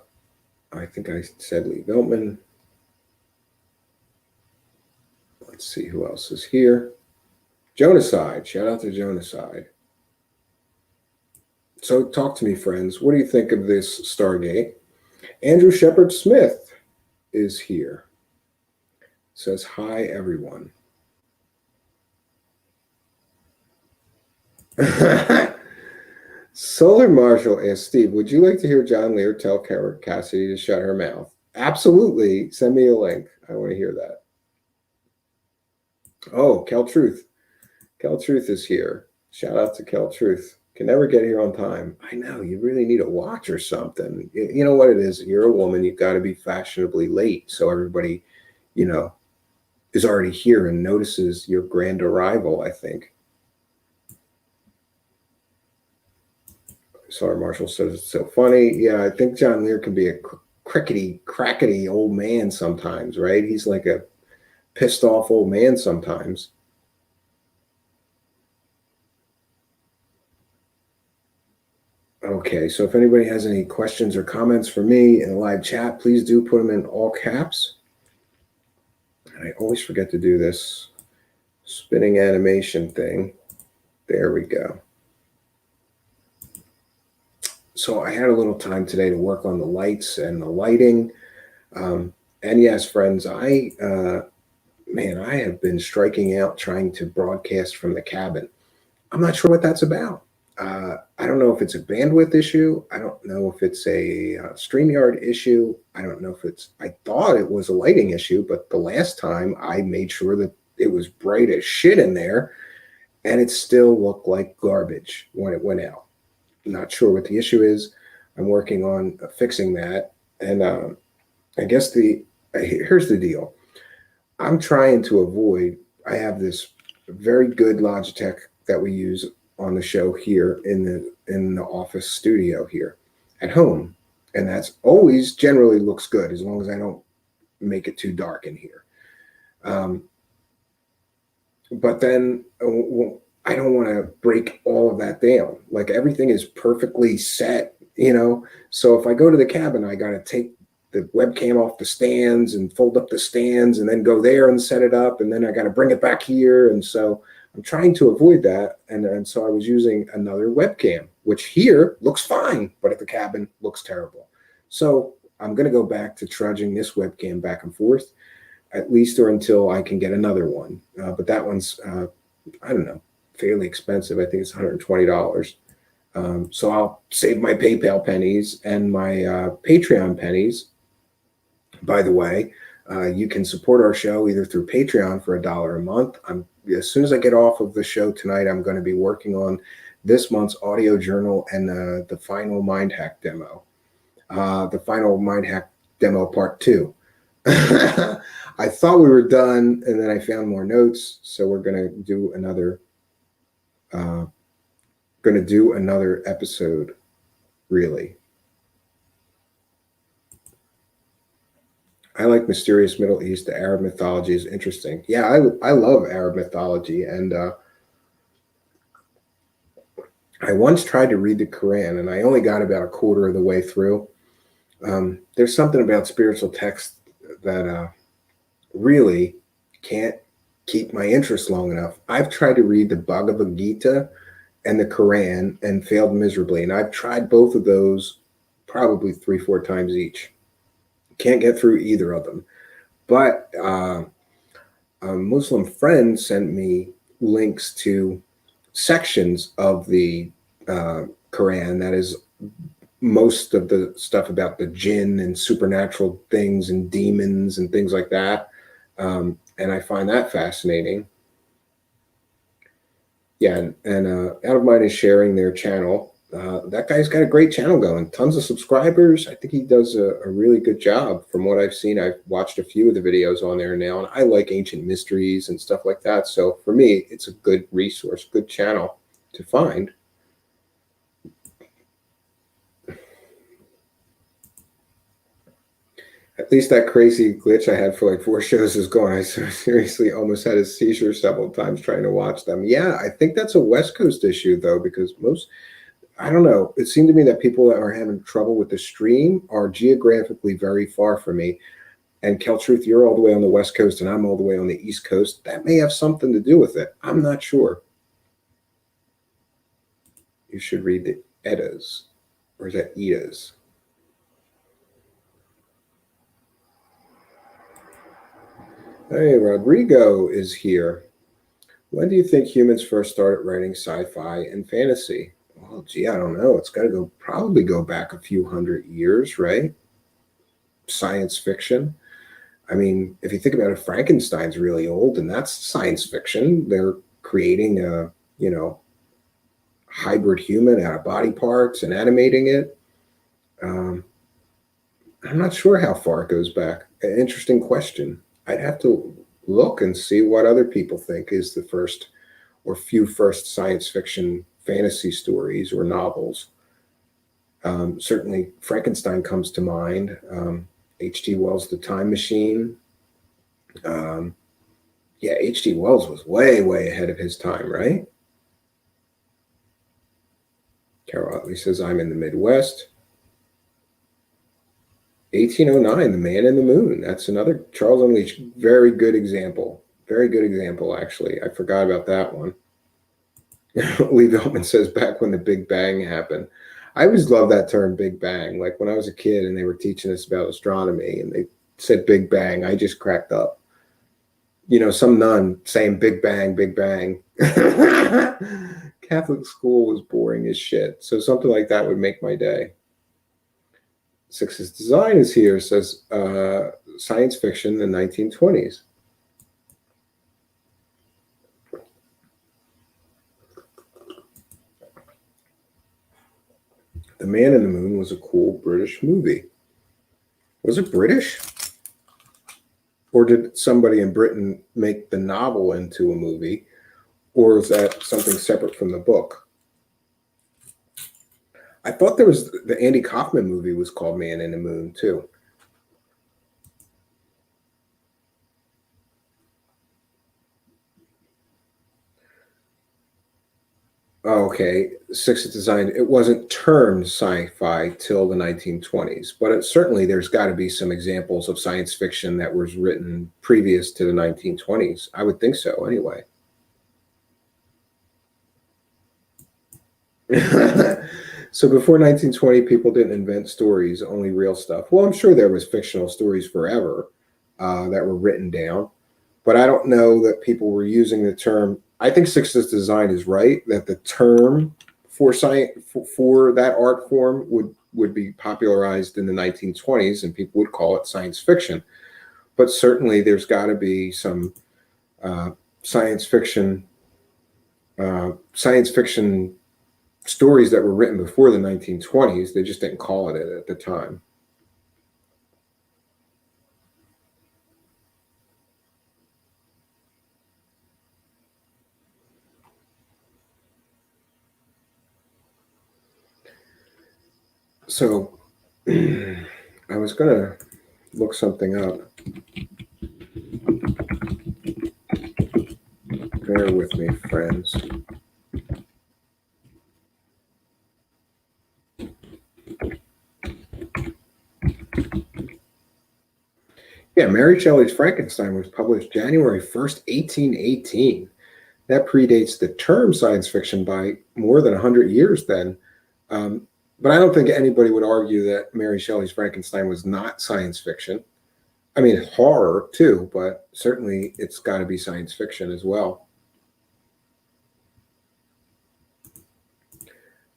think I said Lee Veltman. Let's see who else is here. Jonaside. Shout out to Jonaside. So talk to me, friends. What do you think of this Stargate? Andrew Shepard Smith is here. Says, hi, everyone. Solar Marshall asked Steve, would you like to hear John Lear tell Kara Cassidy to shut her mouth? Absolutely. Send me a link. I want to hear that. Oh, Kel Truth. Kel Truth is here. Shout out to Kel Truth. Can never get here on time. I know. You really need a watch or something. You know what it is? You're a woman. You've got to be fashionably late. So everybody, is already here and notices your grand arrival, I think. Sorry, Marshall says it's so funny. Yeah, I think John Lear can be a crackety old man sometimes, right? He's like a pissed off old man sometimes. Okay, so if anybody has any questions or comments for me in the live chat, please do put them in all caps. And I always forget to do this spinning animation thing. There we go. So I had a little time today to work on the lights and the lighting. And yes, friends, I have been striking out trying to broadcast from the cabin. I'm not sure what that's about. I don't know if it's a bandwidth issue. I don't know if it's a StreamYard issue. I don't know if I thought it was a lighting issue, but the last time I made sure that it was bright as shit in there and it still looked like garbage when it went out. Not sure what the issue is. I'm working on fixing that. And I guess here's the deal. I'm trying to avoid, I have this very good Logitech that we use on the show here in the office studio here at home. And that's always generally looks good as long as I don't make it too dark in here. But then I don't want to break all of that down. Like everything is perfectly set, So if I go to the cabin, I got to take the webcam off the stands and fold up the stands and then go there and set it up. And then I got to bring it back here. And so I'm trying to avoid that. And so I was using another webcam, which here looks fine, but at the cabin looks terrible. So I'm going to go back to trudging this webcam back and forth, at least or until I can get another one. But that one's, I don't know, fairly expensive. I think it's $120. So I'll save my PayPal pennies and my Patreon pennies. By the way, you can support our show either through Patreon for $1 a month. As soon as I get off of the show tonight, I'm going to be working on this month's audio journal and the final Mind Hack demo. The final Mind Hack demo part 2. I thought we were done, and then I found more notes, so we're going to do another uh, going to do another episode, really. I like mysterious Middle East. The Arab mythology is interesting. Yeah, I love Arab mythology, and I once tried to read the Quran, and I only got about a quarter of the way through. There's something about spiritual text that really can't keep my interest long enough. I've tried to read the Bhagavad Gita and the Quran and failed miserably, and I've tried both of those probably 3, 4 times each. Can't get through either of them. But a Muslim friend sent me links to sections of the Quran that is most of the stuff about the jinn and supernatural things and demons and things like that. And I find that fascinating. Yeah, and Out of Mind is sharing their channel. That guy's got a great channel going, tons of subscribers. I think he does a really good job from what I've seen. I've watched a few of the videos on there now, and I like ancient mysteries and stuff like that. So for me, it's a good resource, good channel to find. At least that crazy glitch I had for like 4 shows is gone. I seriously almost had a seizure several times trying to watch them. Yeah, I think that's a West Coast issue though, because I don't know, it seemed to me that people that are having trouble with the stream are geographically very far from me. And Truth, you're all the way on the West Coast and I'm all the way on the East Coast. That may have something to do with it. I'm not sure. You should read the Eddas. Or is that Eddas? Hey, Rodrigo is here. When do you think humans first started writing sci-fi and fantasy? Well, gee, I don't know. It's got to probably go back a few hundred years, right? Science fiction. I mean, if you think about it, Frankenstein's really old, and that's science fiction. They're creating a, hybrid human out of body parts and animating it. Um, I'm not sure how far it goes back. An interesting question. I'd have to look and see what other people think is the first or few first science fiction fantasy stories or novels. Certainly, Frankenstein comes to mind. H.G. Wells' The Time Machine. Um, yeah, H.G. Wells was way, way ahead of his time, right? Carol Utley says, I'm in the Midwest. 1809, The Man in the Moon. That's another Charles Unleashed. Very good example. Very good example, actually. I forgot about that one. Lee Veltman says, back when the Big Bang happened. I always loved that term, Big Bang. Like when I was a kid and they were teaching us about astronomy and they said Big Bang, I just cracked up. Some nun saying Big Bang, Big Bang. Catholic school was boring as shit. So something like that would make my day. Six's Design is here, says science fiction in the 1920s. The Man in the Moon was a cool British movie. Was it British? Or did somebody in Britain make the novel into a movie? Or is that something separate from the book? I thought there was the Andy Kaufman movie was called Man in the Moon too. Oh, okay. Six is Designed. It wasn't termed sci-fi till the 1920s, but certainly there's got to be some examples of science fiction that was written previous to the 1920s. I would think so, anyway. So before 1920, people didn't invent stories, only real stuff. Well, I'm sure there was fictional stories forever that were written down, but I don't know that people were using the term. I think Six's Design is right that the term for science for that art form would be popularized in the 1920s, and people would call it science fiction. But certainly, there's got to be some uh, science fiction science fiction stories that were written before the 1920s. They just didn't call it at the time. So I was going to look something up. Bear with me, friends. Yeah, Mary Shelley's Frankenstein was published January 1st, 1818. That predates the term science fiction by more than 100 years then. Um, but I don't think anybody would argue that Mary Shelley's Frankenstein was not science fiction. I mean, horror too, but certainly it's got to be science fiction as well.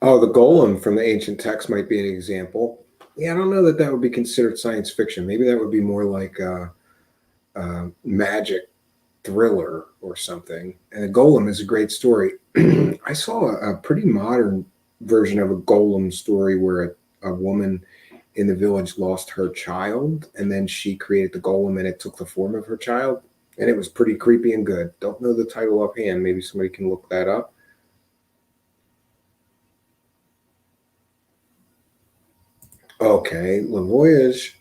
Oh, the golem from the ancient text might be an example. Yeah, I don't know that that would be considered science fiction. Maybe that would be more like a magic thriller or something. And the golem is a great story. I saw a pretty modern version of a golem story where a woman in the village lost her child, and then she created the golem, and it took the form of her child, and it was pretty creepy and good. Don't know the title offhand. Maybe somebody can look that up. Okay, Le Voyage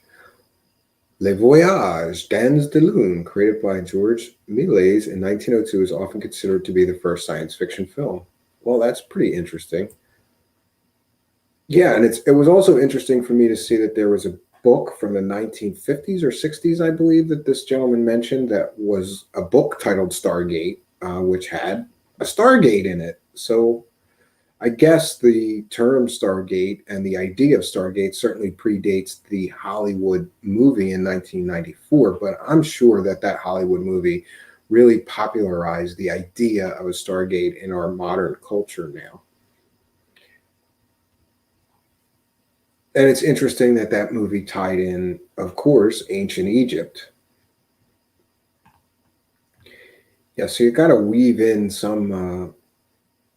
dans de Lune, created by Georges Méliès in 1902, is often considered to be the first science fiction film. Well, that's pretty interesting. Yeah, and it was also interesting for me to see that there was a book from the 1950s or 60s, I believe, that this gentleman mentioned, that was a book titled Stargate, which had a Stargate in it. So I guess the term Stargate and the idea of Stargate certainly predates the Hollywood movie in 1994, but I'm sure that that Hollywood movie really popularized the idea of a Stargate in our modern culture now. And it's interesting that that movie tied in, of course, ancient Egypt. Yeah, so you got to weave in some.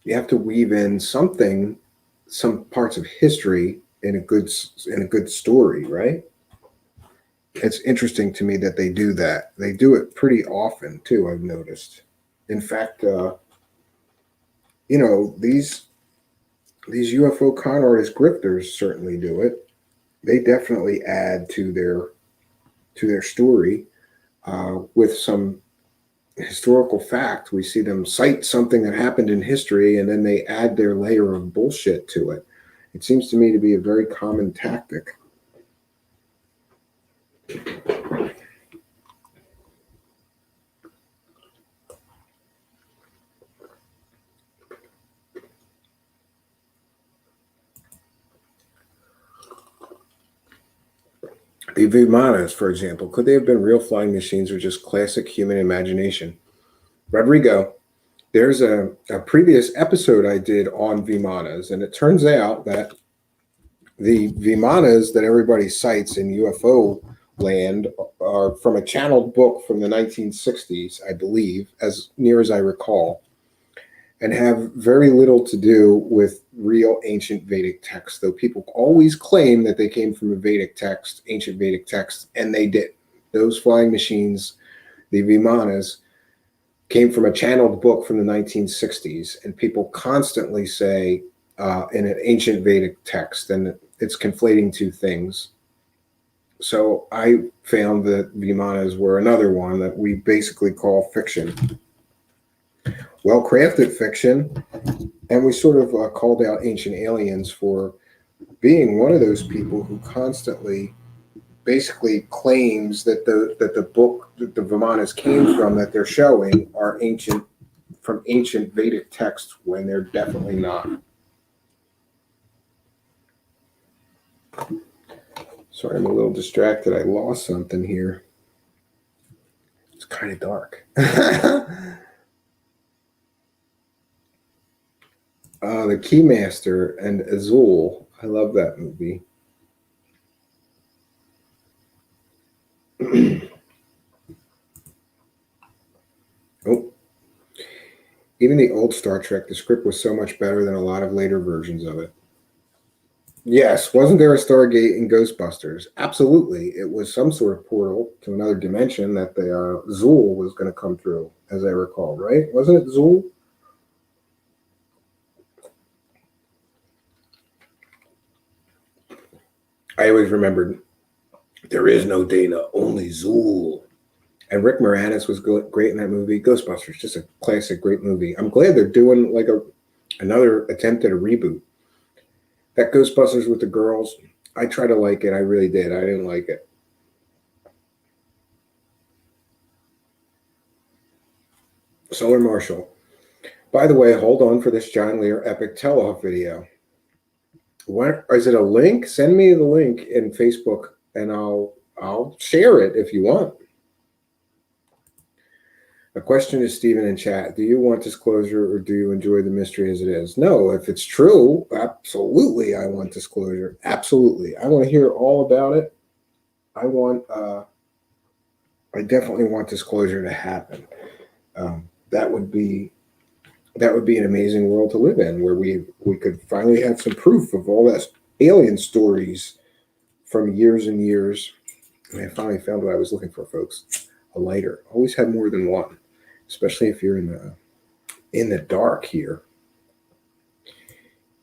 You have to weave in something, some parts of history in a good story, right? It's interesting to me that they do that. They do it pretty often too. I've noticed. In fact, you know these UFO con artist grifters certainly do it. They definitely add to their story with some historical fact. We see them cite something that happened in history, and then they add their layer of bullshit to it. It seems to me to be a very common tactic. The Vimanas, for example, could they have been real flying machines or just classic human imagination? Rodrigo, there's a previous episode I did on Vimanas, and it turns out that the Vimanas that everybody cites in UFO land are from a channeled book from the 1960s, I believe, as near as I recall, and have very little to do with real ancient Vedic texts, though people always claim that they came from a Vedic text, ancient Vedic text, and they did. Those flying machines, the Vimanas, came from a channeled book from the 1960s, and people constantly say in an ancient Vedic text, and it's conflating two things. So I found that Vimanas were another one that we basically call fiction. Well crafted fiction, and we sort of called out Ancient Aliens for being one of those people who constantly basically claims that the book that the Vimanas came from that they're showing are ancient from ancient Vedic texts when they're definitely not. Sorry, I'm a little distracted. I lost something here. It's kind of dark. The Keymaster and Azul. I love that movie. Oh, even the old Star Trek, the script was so much better than a lot of later versions of it. Yes, wasn't there a Stargate in Ghostbusters? Absolutely. It was some sort of portal to another dimension that the Zool was going to come through, as I recall, right? Wasn't it Zool? I always remembered there is no Dana, only Zool. And Rick Moranis was great in that movie. Ghostbusters, just a classic, great movie. I'm glad they're doing like another attempt at a reboot. That Ghostbusters with the girls, I try to like it. I really did. I didn't like it. Solar Marshall. By the way, hold on for this John Lear epic tell-off video. What is it? A link? Send me the link in Facebook, and I'll share it if you want. A question to Stephen in chat. Do you want disclosure or do you enjoy the mystery as it is? No, if it's true, absolutely I want disclosure. Absolutely. I want to hear all about it. I definitely want disclosure to happen. That would be an amazing world to live in, where we could finally have some proof of all that alien stories from years and years. And I finally found what I was looking for, folks. A lighter. Always have more than one, especially if you're in the dark here.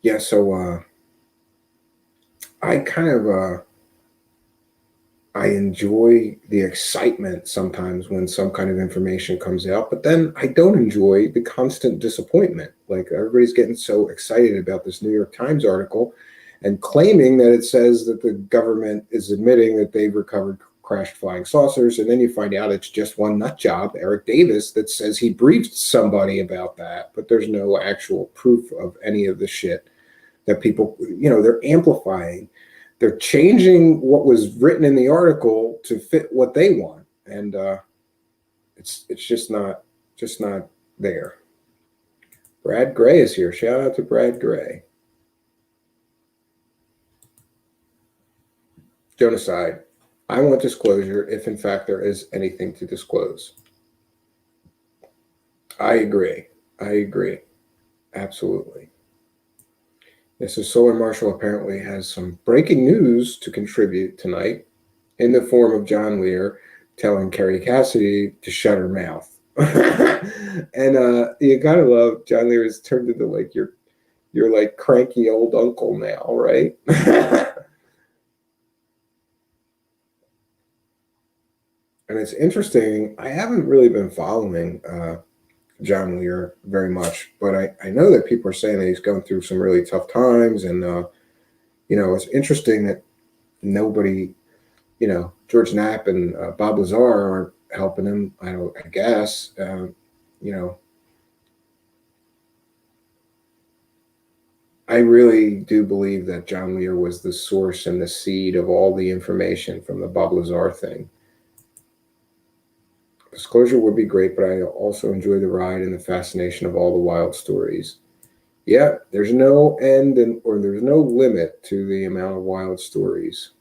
Yeah, so I kind of I enjoy the excitement sometimes when some kind of information comes out, but then I don't enjoy the constant disappointment. Like, everybody's getting so excited about this New York Times article and claiming that it says that the government is admitting that they've recovered crashed flying saucers, and then you find out it's just one nut job, Eric Davis, that says he briefed somebody about that, but there's no actual proof of any of the shit that people, they're amplifying. They're changing what was written in the article to fit what they want, and it's just not there. Brad Gray is here. Shout out to Brad Gray. Genocide. I want disclosure if, in fact, there is anything to disclose. I agree. Absolutely. Yes, so Solar Marshall apparently has some breaking news to contribute tonight in the form of John Lear telling Kerry Cassidy to shut her mouth. And you gotta love John Lear has turned into like your like cranky old uncle now, right? And it's interesting. I haven't really been following John Lear very much, but I know that people are saying that he's going through some really tough times, and it's interesting that nobody, George Knapp and Bob Lazar aren't helping him. I guess, I really do believe that John Lear was the source and the seed of all the information from the Bob Lazar thing. Disclosure would be great, but I also enjoy the ride and the fascination of all the wild stories. Yeah, there's no end or there's no limit to the amount of wild stories.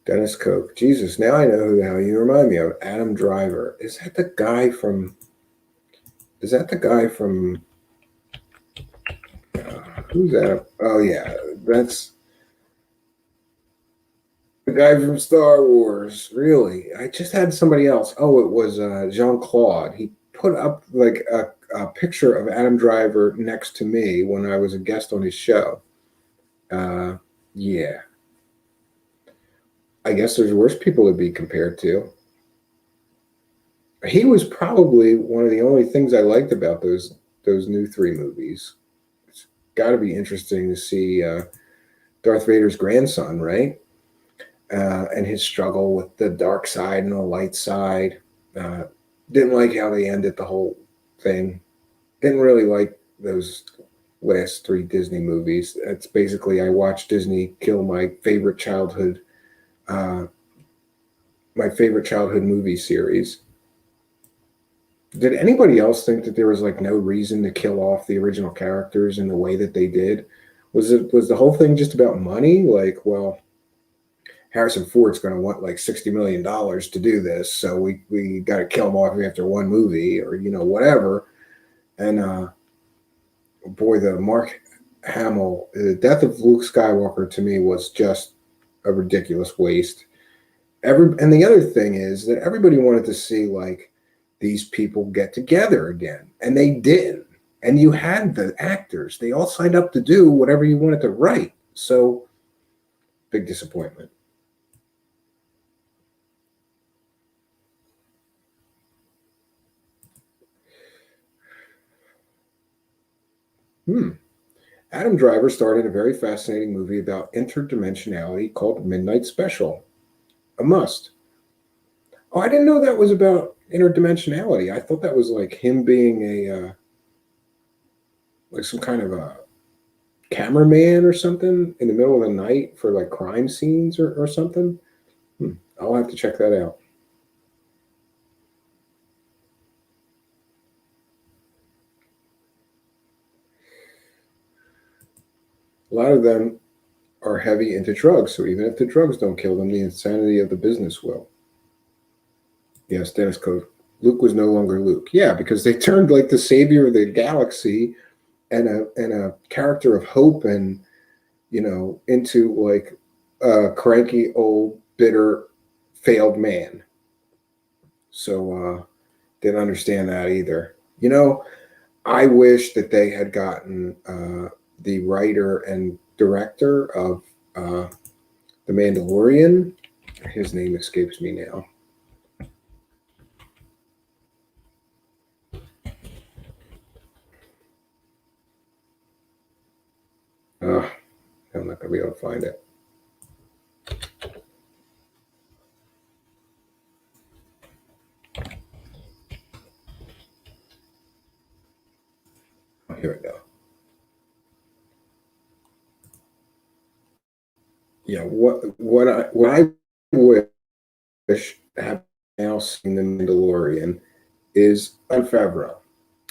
Dennis Koch. Jesus, now I know who the hell you remind me of. Adam Driver. Is that the guy from who's that? Oh, yeah, that's the guy from Star Wars. Really? I just had somebody else. Oh, it was Jean-Claude. He put up like a picture of Adam Driver next to me when I was a guest on his show. Yeah. I guess there's worse people to be compared to. He was probably one of the only things I liked about those new 3 movies. It's got to be interesting to see Darth Vader's grandson, right? And his struggle with the dark side and the light side. Didn't like how they ended the whole thing. Didn't really like those last 3 Disney movies. It's basically I watched Disney kill my favorite childhood movie series. Did anybody else think that there was like no reason to kill off the original characters in the way that they did? Was the whole thing just about money? Like, well, Harrison Ford's going to want like $60 million to do this, so we got to kill him off after 1 movie, or whatever. And boy, the Mark Hamill, the death of Luke Skywalker to me was just a ridiculous waste. And the other thing is that everybody wanted to see like these people get together again, and they didn't. And you had the actors. They all signed up to do whatever you wanted to write. So, big disappointment. Adam Driver starred in a very fascinating movie about interdimensionality called Midnight Special. A must. Oh, I didn't know that was about interdimensionality. I thought that was like him being like some kind of a cameraman or something in the middle of the night for like crime scenes or something. I'll have to check that out. A lot of them are heavy into drugs, so even if the drugs don't kill them, the insanity of the business will. Yes, Dennis Code. Luke was no longer Luke. Yeah, because they turned like the savior of the galaxy and a character of hope and into like a cranky old bitter failed man. So didn't understand that either. I wish that they had gotten the writer and director of The Mandalorian. His name escapes me now. I'm not going to be able to find it. Oh, here we go. Yeah, what I wish have now seen The Mandalorian is Jon Favreau.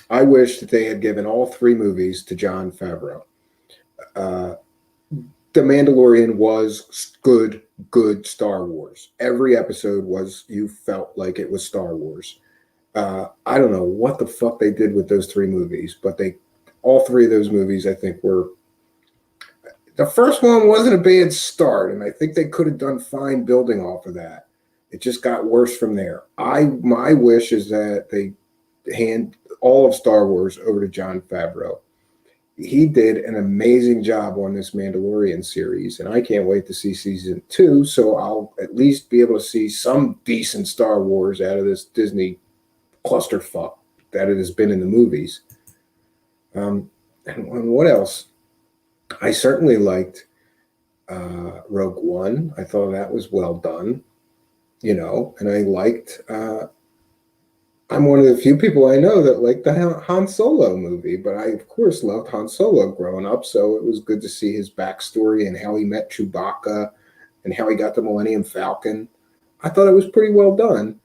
I wish that they had given all three movies to Jon Favreau. The Mandalorian was good Star Wars. Every episode was, you felt like it was Star Wars. I don't know what the fuck they did with those three movies, but all three of those movies, I think, were. The first one wasn't a bad start, and I think they could have done fine building off of that. It just got worse from there. My wish is that they hand all of Star Wars over to Jon Favreau. He did an amazing job on this Mandalorian series, and I can't wait to see season 2. So I'll at least be able to see some decent Star Wars out of this Disney clusterfuck that it has been in the movies. And what else? I certainly liked Rogue One. I thought that was well done, and I liked. I'm one of the few people I know that liked the Han Solo movie, but I, of course, loved Han Solo growing up, so it was good to see his backstory and how he met Chewbacca and how he got the Millennium Falcon. I thought it was pretty well done.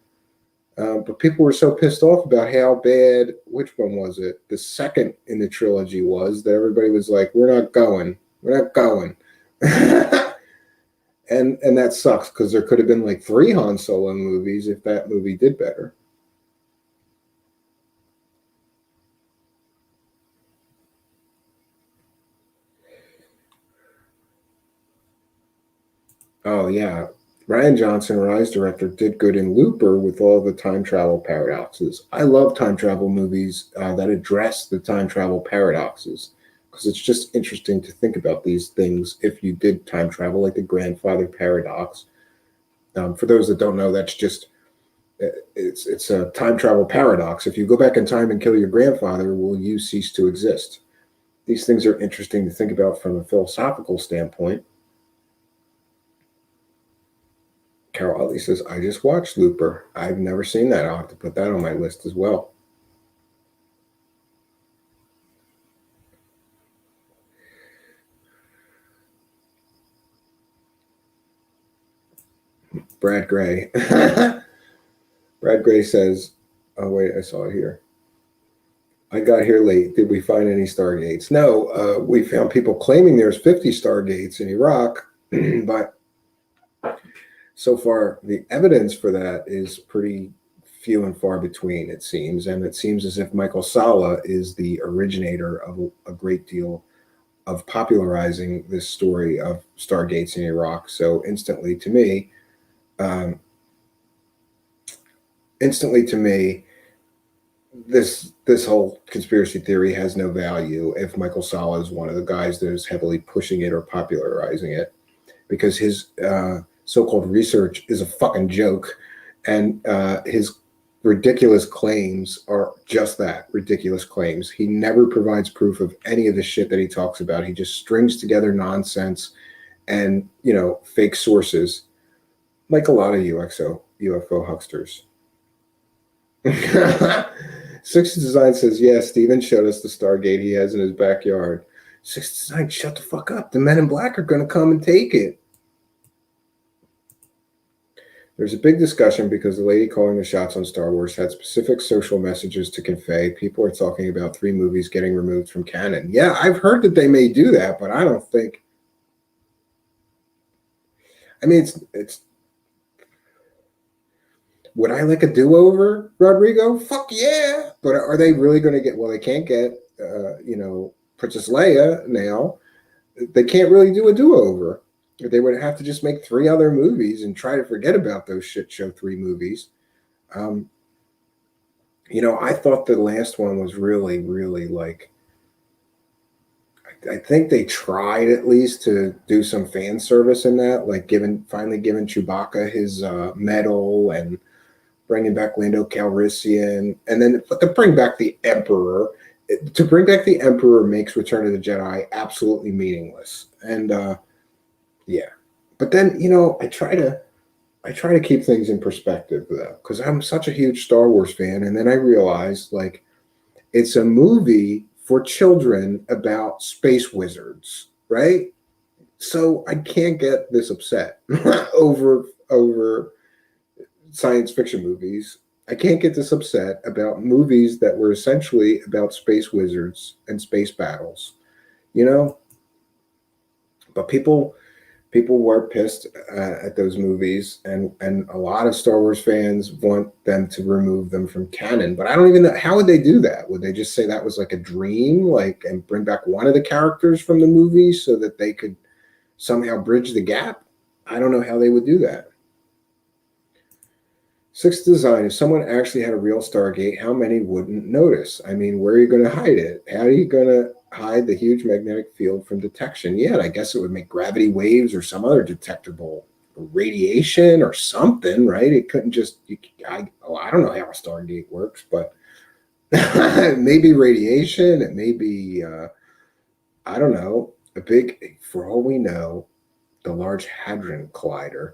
But people were so pissed off about how bad, which one was it? The second in the trilogy was, that everybody was like, we're not going. We're not going. and that sucks because there could have been like 3 Han Solo movies if that movie did better. Oh, yeah. Ryan Johnson, Rise director, did good in Looper with all the time travel paradoxes. I love time travel movies that address the time travel paradoxes because it's just interesting to think about these things if you did time travel, like the grandfather paradox. For those that don't know, that's just it's a time travel paradox. If you go back in time and kill your grandfather, will you cease to exist? These things are interesting to think about from a philosophical standpoint. Carol Utley says, I just watched Looper. I've never seen that. I'll have to put that on my list as well. Brad Gray. Brad Gray says, oh, wait, I saw it here. I got here late. Did we find any Stargates? No, we found people claiming there's 50 Stargates in Iraq, but so far the evidence for that is pretty few and far between, it seems. And it seems as if Michael Salah is the originator of a great deal of popularizing this story of Stargates in Iraq. So instantly to me, this whole conspiracy theory has no value if Michael Salah is one of the guys that is heavily pushing it or popularizing it, because his so-called research is a fucking joke, and his ridiculous claims are just that, ridiculous claims. He never provides proof of any of the shit that he talks about. He just strings together nonsense and, fake sources, like a lot of UFO hucksters. Six Design says, yeah, Steven showed us the Stargate he has in his backyard. Six Design, shut the fuck up. The men in black are going to come and take it. There's a big discussion because the lady calling the shots on Star Wars had specific social messages to convey. People are talking about 3 movies getting removed from canon. Yeah, I've heard that they may do that, but I don't think. I mean, it's. Would I like a do-over, Rodrigo? Fuck yeah! But are they really going to get? Well, they can't get, Princess Leia now. They can't really do a do-over. They would have to just make 3 other movies and try to forget about those shit show 3 movies. Um, I thought the last one was really, really like. I think they tried at least to do some fan service in that, like finally giving Chewbacca his medal and bringing back Lando Calrissian, and then but to bring back the Emperor. To bring back the Emperor makes Return of the Jedi absolutely meaningless, and yeah. But then I try to keep things in perspective though, because I'm such a huge Star Wars fan, and then I realized like it's a movie for children about space wizards, right? So I can't get this upset over science fiction movies. I can't get this upset about movies that were essentially about space wizards and space battles, you know. But people were pissed at those movies, and a lot of Star Wars fans want them to remove them from canon. But I don't even know how would they do that. Would they just say that was like a dream, like, and bring back one of the characters from the movie so that they could somehow bridge the gap? I don't know how they would do that. Sixth design, if someone actually had a real Stargate, how many wouldn't notice? I mean, where are you going to hide it? How are you going to hide the huge magnetic field from detection? Yeah, I guess it would make gravity waves or some other detectable radiation or something, right? It couldn't just, I don't know how a Stargate works, but maybe radiation. It may be, I don't know, for all we know, the Large Hadron Collider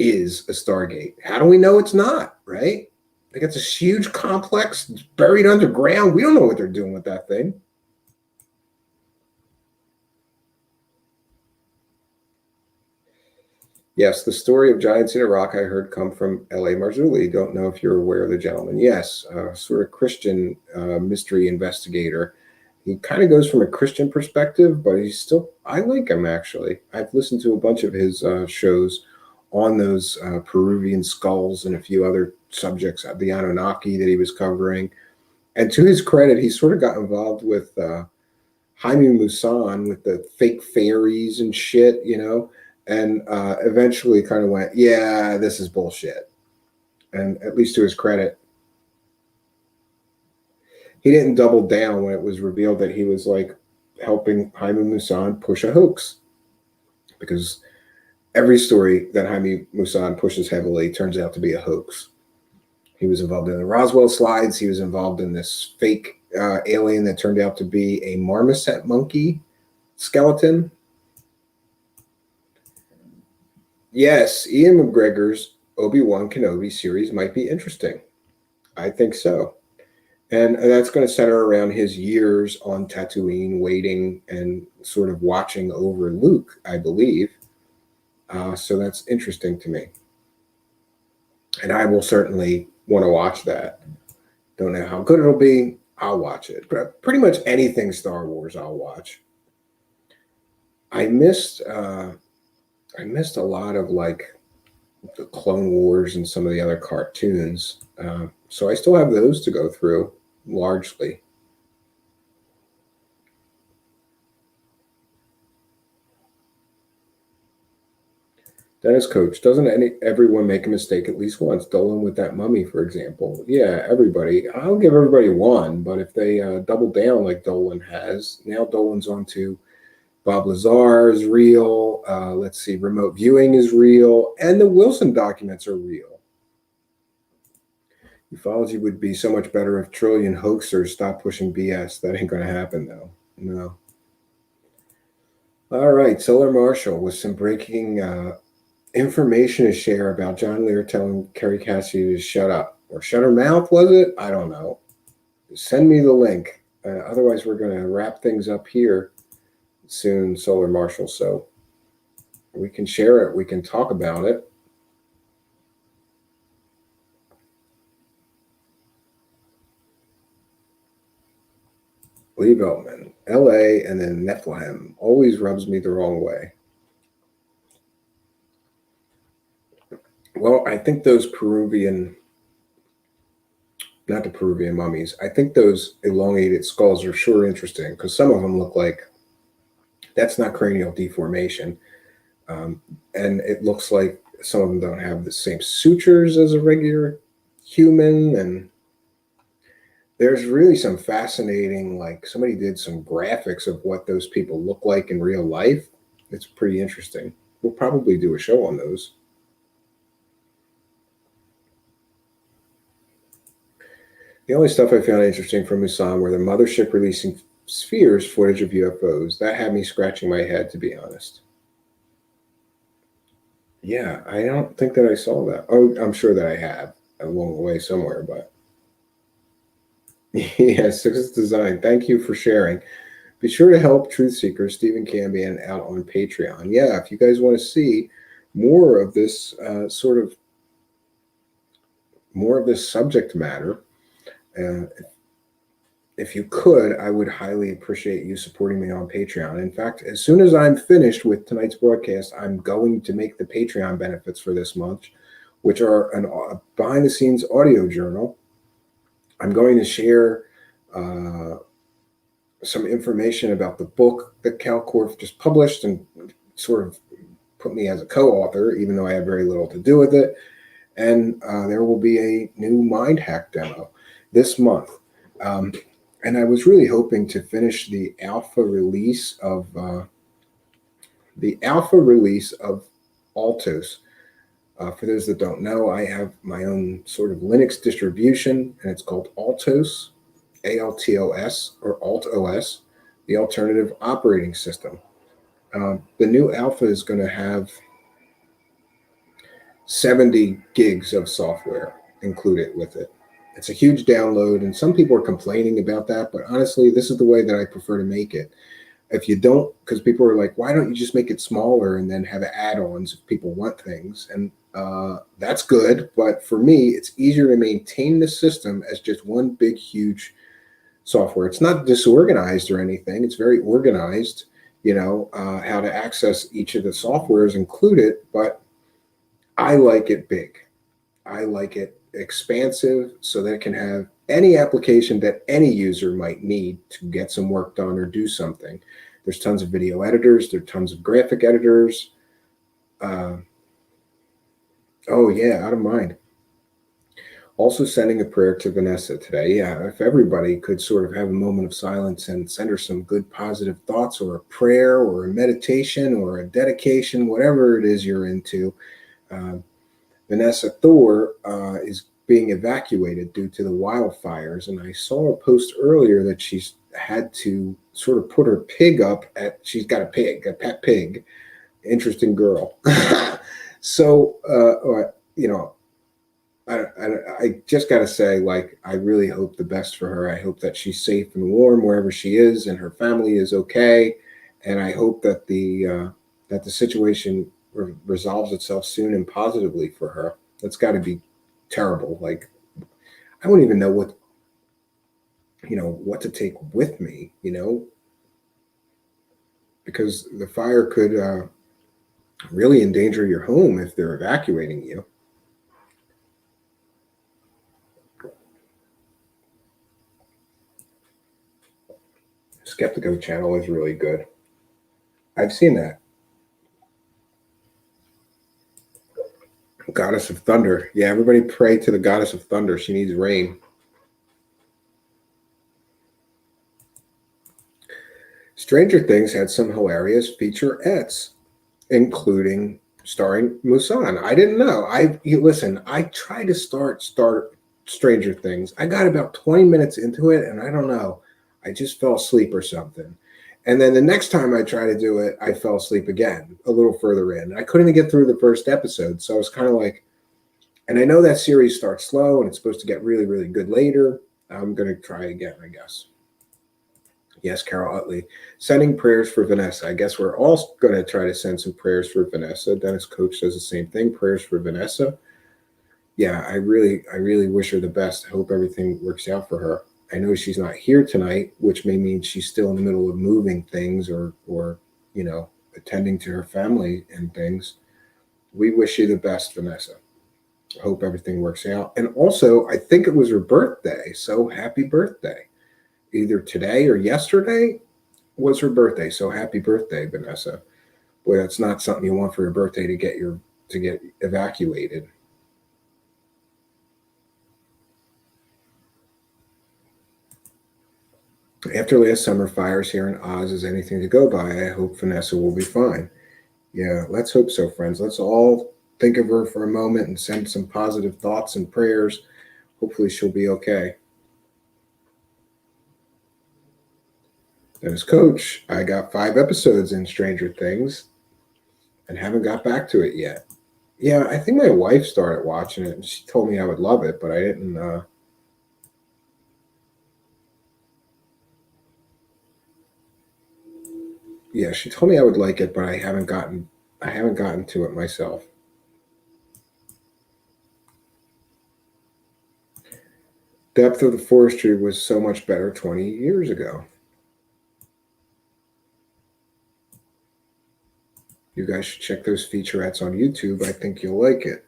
is a Stargate. How do we know it's not, right? They got this huge complex buried underground. We don't know what they're doing with that thing. Yes, the story of giants in Iraq I heard come from L.A. Marzulli. Don't know if you're aware of the gentleman. Yes, sort of Christian mystery investigator. He kind of goes from a Christian perspective, but I like him actually. I've listened to a bunch of his shows on those Peruvian skulls and a few other subjects, the Anunnaki that he was covering. And to his credit, he sort of got involved with Jaime Maussan with the fake fairies and shit, and eventually kind of went, yeah, this is bullshit. And at least to his credit, he didn't double down when it was revealed that he was like helping Jaime Maussan push a hoax, because every story that Jaime Maussan pushes heavily turns out to be a hoax. He was involved in the Roswell slides. He was involved in this fake alien that turned out to be a marmoset monkey skeleton. Yes, Ian McGregor's Obi-Wan Kenobi series might be interesting. I think so. And that's going to center around his years on Tatooine, waiting and sort of watching over Luke, I believe. So that's interesting to me. And I will certainly want to watch that. Don't know how good it'll be. I'll watch it. But pretty much anything Star Wars, I'll watch. I missed a lot of like the Clone Wars and some of the other cartoons. So I still have those to go through largely. Dennis Coach, doesn't everyone make a mistake at least once? Dolan with that mummy, for example. Yeah, everybody. I'll give everybody one, but if they double down like Dolan has, now Dolan's on to Bob Lazar is real. Let's see, remote viewing is real, and the Wilson documents are real. Ufology would be so much better if trillion hoaxers stopped pushing BS. That ain't going to happen, though. No. All right, Solar Marshall with some breaking information to share about John Lear telling Kerry Cassidy to shut up or shut her mouth, was it? I don't know. Send me the link. Otherwise, we're going to wrap things up here soon, Solar Marshall. So we can share it. We can talk about it. Lee Veltman, LA, and then Nephilim always rubs me the wrong way. Well, I think those not the Peruvian mummies, I think those elongated skulls are sure interesting because some of them look like that's not cranial deformation. And it looks like some of them don't have the same sutures as a regular human. And there's really some fascinating, like somebody did some graphics of what those people look like in real life. It's pretty interesting. We'll probably do a show on those. The only stuff I found interesting from Musan were the mothership releasing spheres footage of UFOs. That had me scratching my head, to be honest. Yeah, I don't think that I saw that. Oh, I'm sure that I have along the way somewhere, but yeah, Six Design. Thank you for sharing. Be sure to help Truthseekers, Stephen Cambian, out on Patreon. Yeah, if you guys want to see more of this more of this subject matter, uh, if you could, I would highly appreciate you supporting me on Patreon. In fact, as soon as I'm finished with tonight's broadcast, I'm going to make the Patreon benefits for this month, which are a behind the scenes audio journal. I'm going to share some information about the book that CalCorp just published and sort of put me as a co-author, even though I had very little to do with it. And there will be a new Mind Hack demo this month. And I was really hoping to finish the alpha release of Altos. For those that don't know, I have my own sort of Linux distribution, and it's called Altos, ALTOS, or AltOS, the alternative operating system. The new alpha is going to have 70 gigs of software included with it. It's a huge download, and some people are complaining about that, but honestly, this is the way that I prefer to make it. If you don't, because people are like, why don't you just make it smaller and then have add-ons if people want things? And that's good, but for me, it's easier to maintain the system as just one big, huge software. It's not disorganized or anything. It's very organized, how to access each of the softwares included, but I like it big. I like it expansive so that it can have any application that any user might need to get some work done or do something. There's tons of video editors. There's tons of graphic editors. Oh, yeah, out of mind. Also sending a prayer to Vanessa today. Yeah, if everybody could sort of have a moment of silence and send her some good positive thoughts or a prayer or a meditation or a dedication, whatever it is you're into. Vanessa Thor is being evacuated due to the wildfires. And I saw a post earlier that she's had to sort of put her pig up she's got a pig, a pet pig. Interesting girl. So, I just got to say, like, I really hope the best for her. I hope that she's safe and warm wherever she is and her family is okay. And I hope that the situation resolves itself soon and positively for her. That's got to be terrible. Like, I wouldn't even know what to take with me, because the fire could really endanger your home if they're evacuating you. Skeptico channel is really good. I've seen that. Goddess of Thunder. Yeah, everybody pray to the Goddess of Thunder. She needs rain. Stranger Things had some hilarious featurettes, including starring Musan. I didn't know. Listen. I tried to start Stranger Things. I got about 20 minutes into it, and I don't know. I just fell asleep or something. And then the next time I tried to do it, I fell asleep again a little further in. I couldn't even get through the first episode, so I was kind of like. And I know that series starts slow, and it's supposed to get really, really good later. I'm gonna try again, I guess. Yes, Carol Utley. Sending prayers for Vanessa. I guess we're all going to try to send some prayers for Vanessa. Dennis Coach says the same thing. Prayers for Vanessa. Yeah, I really wish her the best. I hope everything works out for her. I know she's not here tonight, which may mean she's still in the middle of moving things or attending to her family and things. We wish you the best, Vanessa. I hope everything works out. And also, I think it was her birthday. So happy birthday. Either today or yesterday was her birthday. So happy birthday, Vanessa. Boy, that's not something you want for your birthday to get evacuated. After last summer fires here in Oz is anything to go by, I hope Vanessa will be fine. Yeah, let's hope so, friends. Let's all think of her for a moment and send some positive thoughts and prayers. Hopefully she'll be okay. Then as coach, I got 5 episodes in Stranger Things and haven't got back to it yet. Yeah, I think my wife started watching it and she told me I would love it, but I didn't. Yeah, she told me I would like it, but I haven't gotten to it myself. Depth of the forestry was so much better 20 years ago. You guys should check those featurettes on YouTube. I think you'll like it.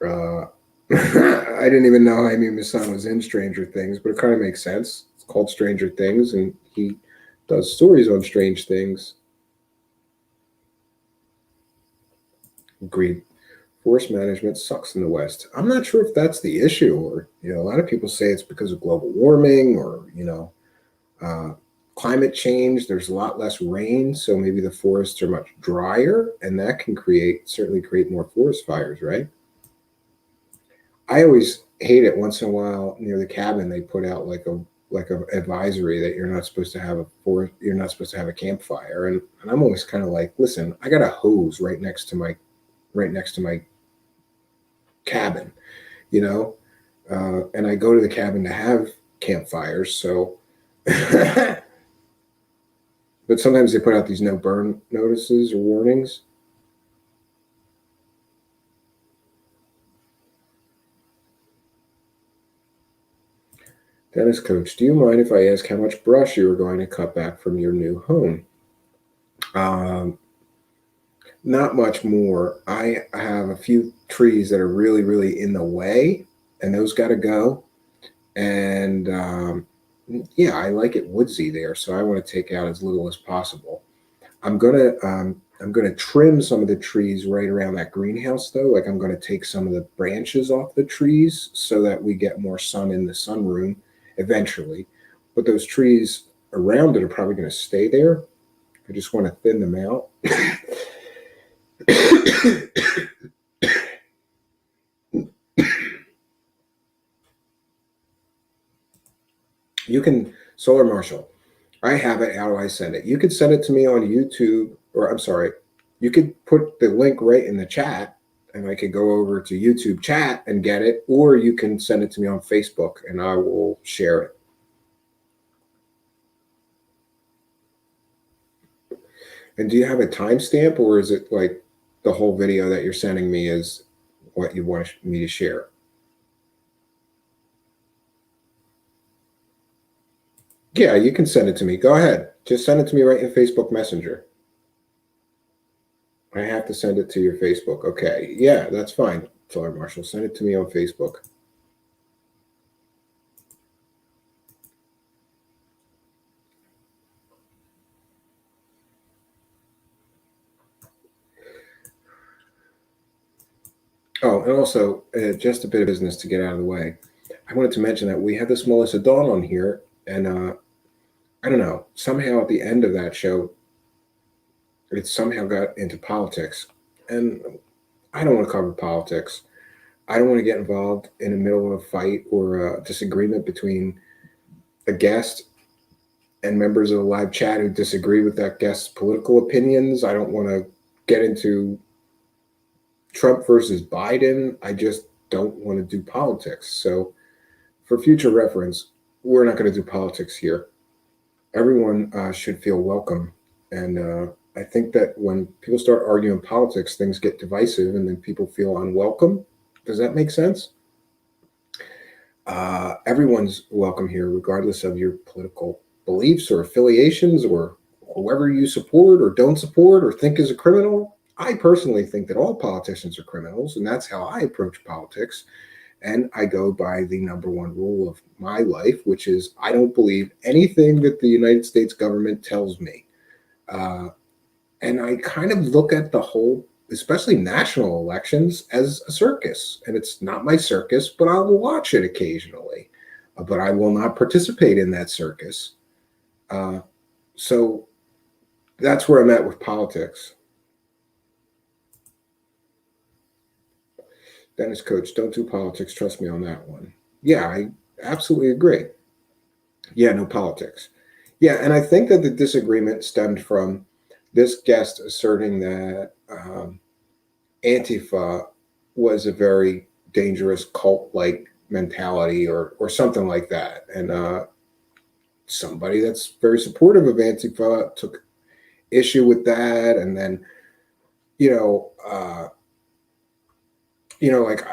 Uh, I didn't even know Jaime Maussan was in Stranger Things, but it kind of makes sense. It's called Stranger Things, and he does stories on strange things. Agreed. Forest management sucks in the West. I'm not sure if that's the issue, or a lot of people say it's because of global warming, or uh, climate change. There's a lot less rain, so maybe the forests are much drier, and that can certainly create more forest fires, right? I always hate it once in a while near the cabin they put out like a advisory that you're not supposed to have a campfire, and I'm always kind of like, listen, I got a hose right next to my cabin, you know, and I go to the cabin to have campfires, so. But sometimes they put out these no burn notices or warnings. Dennis Coach, do you mind if I ask how much brush you are going to cut back from your new home? Um, Not much more. I have a few trees that are really, really in the way, and those got to go. And yeah, I like it woodsy there, so I want to take out as little as possible. I'm gonna trim some of the trees right around that greenhouse though. Like I'm gonna take some of the branches off the trees so that we get more sun in the sunroom eventually. But those trees around it are probably gonna stay there. I just want to thin them out. You can Solar Marshall. I have it. How do I send it? You could send it to me on YouTube, or I'm sorry, you could put the link right in the chat, and I could go over to YouTube chat and get it, or you can send it to me on Facebook, and I will share it. And do you have a timestamp, or is it like the whole video that you're sending me is what you want me to share? Yeah, you can send it to me. Go ahead. Just send it to me right in Facebook Messenger. I have to send it to your Facebook. Okay. Yeah, that's fine. Sorry, Marshall. Send it to me on Facebook. Oh, and also, just a bit of business to get out of the way. I wanted to mention that we had this Melissa Dawn on here, and I don't know, somehow at the end of that show, it somehow got into politics. And I don't want to cover politics. I don't want to get involved in the middle of a fight or a disagreement between a guest and members of the live chat who disagree with that guest's political opinions. I don't want to get into Trump versus Biden. I just don't want to do politics. So, for future reference, we're not going to do politics here. Everyone should feel welcome. And I think that when people start arguing politics, things get divisive and then people feel unwelcome. Does that make sense? Everyone's welcome here, regardless of your political beliefs or affiliations or whoever you support or don't support or think is a criminal. I personally think that all politicians are criminals, and that's how I approach politics. And I go by the number one rule of my life, which is I don't believe anything that the United States government tells me. Uh, and I kind of look at the whole, especially national elections, as a circus. And it's not my circus, but I'll watch it occasionally. But I will not participate in that circus. Uh, so that's where I'm at with politics. Dennis Coach, don't do politics. Trust me on that one. Yeah, I absolutely agree. Yeah, no politics. Yeah, and I think that the disagreement stemmed from this guest asserting that Antifa was a very dangerous cult-like mentality or something like that. And somebody that's very supportive of Antifa took issue with that, and then you know, uh, like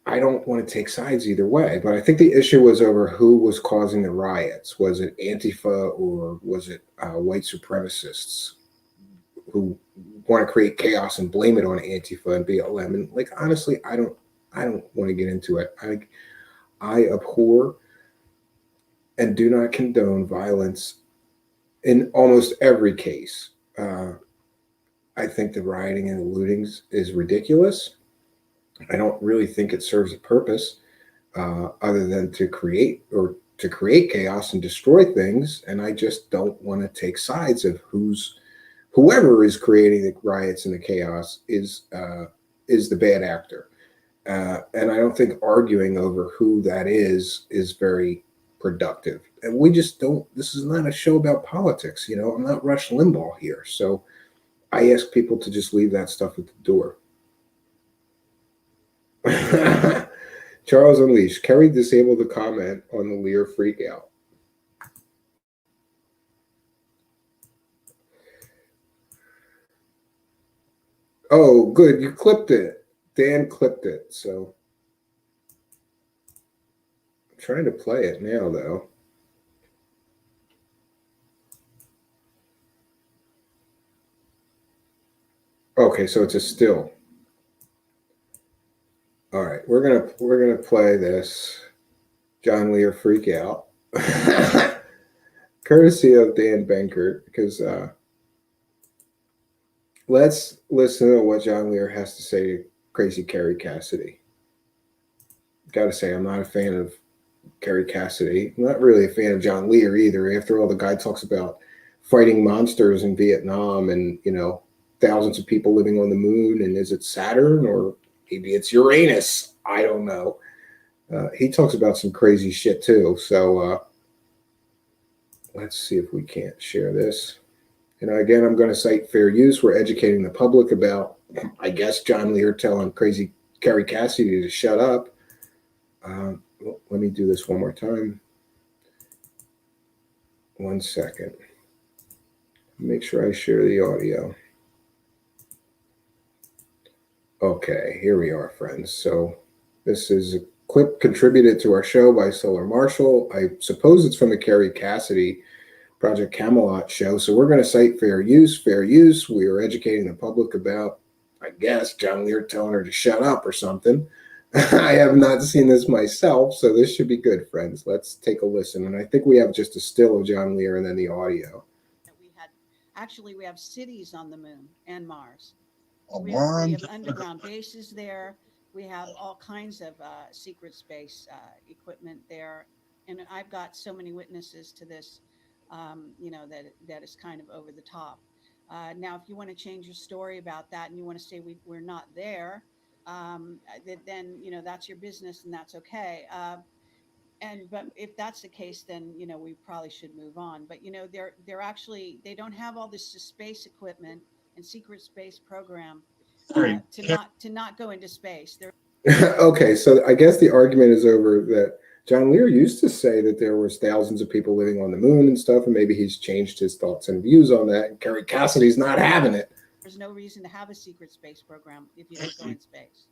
I don't want to take sides either way, but I think the issue was over who was causing the riots. Was it Antifa or was it white supremacists who want to create chaos and blame it on Antifa and BLM? And like honestly, I don't want to get into it. I abhor and do not condone violence in almost every case. I think the rioting and the lootings is ridiculous. I don't really think it serves a purpose other than to create chaos and destroy things. And I just don't want to take sides of whoever is creating the riots and the chaos is the bad actor. And I don't think arguing over who that is very productive. And we just don't. This is not a show about politics. I'm not Rush Limbaugh here, so I ask people to just leave that stuff at the door. Charles Unleashed. Kerry disabled the comment on the Lear freakout. Oh, good. You clipped it. Dan clipped it. So I'm trying to play it now, though. Okay, so it's a still. All right, we're gonna play this John Lear freakout, courtesy of Dan Benkert, because let's listen to what John Lear has to say to Crazy Kerry Cassidy. Got to say, I'm not a fan of Kerry Cassidy. I'm not really a fan of John Lear either. After all, the guy talks about fighting monsters in Vietnam and thousands of people living on the moon. And is it Saturn or maybe it's Uranus? I don't know. He talks about some crazy shit too. So let's see if we can't share this. Again, I'm going to cite fair use. We're educating the public about, I guess, John Lear telling Crazy Kerry Cassidy to shut up. Let me do this one more time. 1 second. Make sure I share the audio. Okay, here we are, friends. So this is a clip contributed to our show by Solar Marshall. I suppose it's from the Kerry Cassidy Project Camelot show. So we're going to cite fair use. Fair use. We are educating the public about, I guess, John Lear telling her to shut up or something. I have not seen this myself, so this should be good, friends. Let's take a listen. And I think we have just a still of John Lear and then the audio. We have cities on the moon and Mars. We have underground bases there. we have all kinds of secret space equipment there, and I've got so many witnesses to this, that is kind of over the top. Now, if you want to change your story about that and you want to say we're not there, then that's your business and that's okay. But if that's the case, then we probably should move on. But they're actually, they don't have all this space equipment and secret space program Sorry, to not go into space. They're Okay, so I guess the argument is over that John Lear used to say that there was thousands of people living on the moon and stuff, and maybe he's changed his thoughts and views on that. And Kerry Cassidy's not having it. there's no reason to have a secret space program if you don't go in space.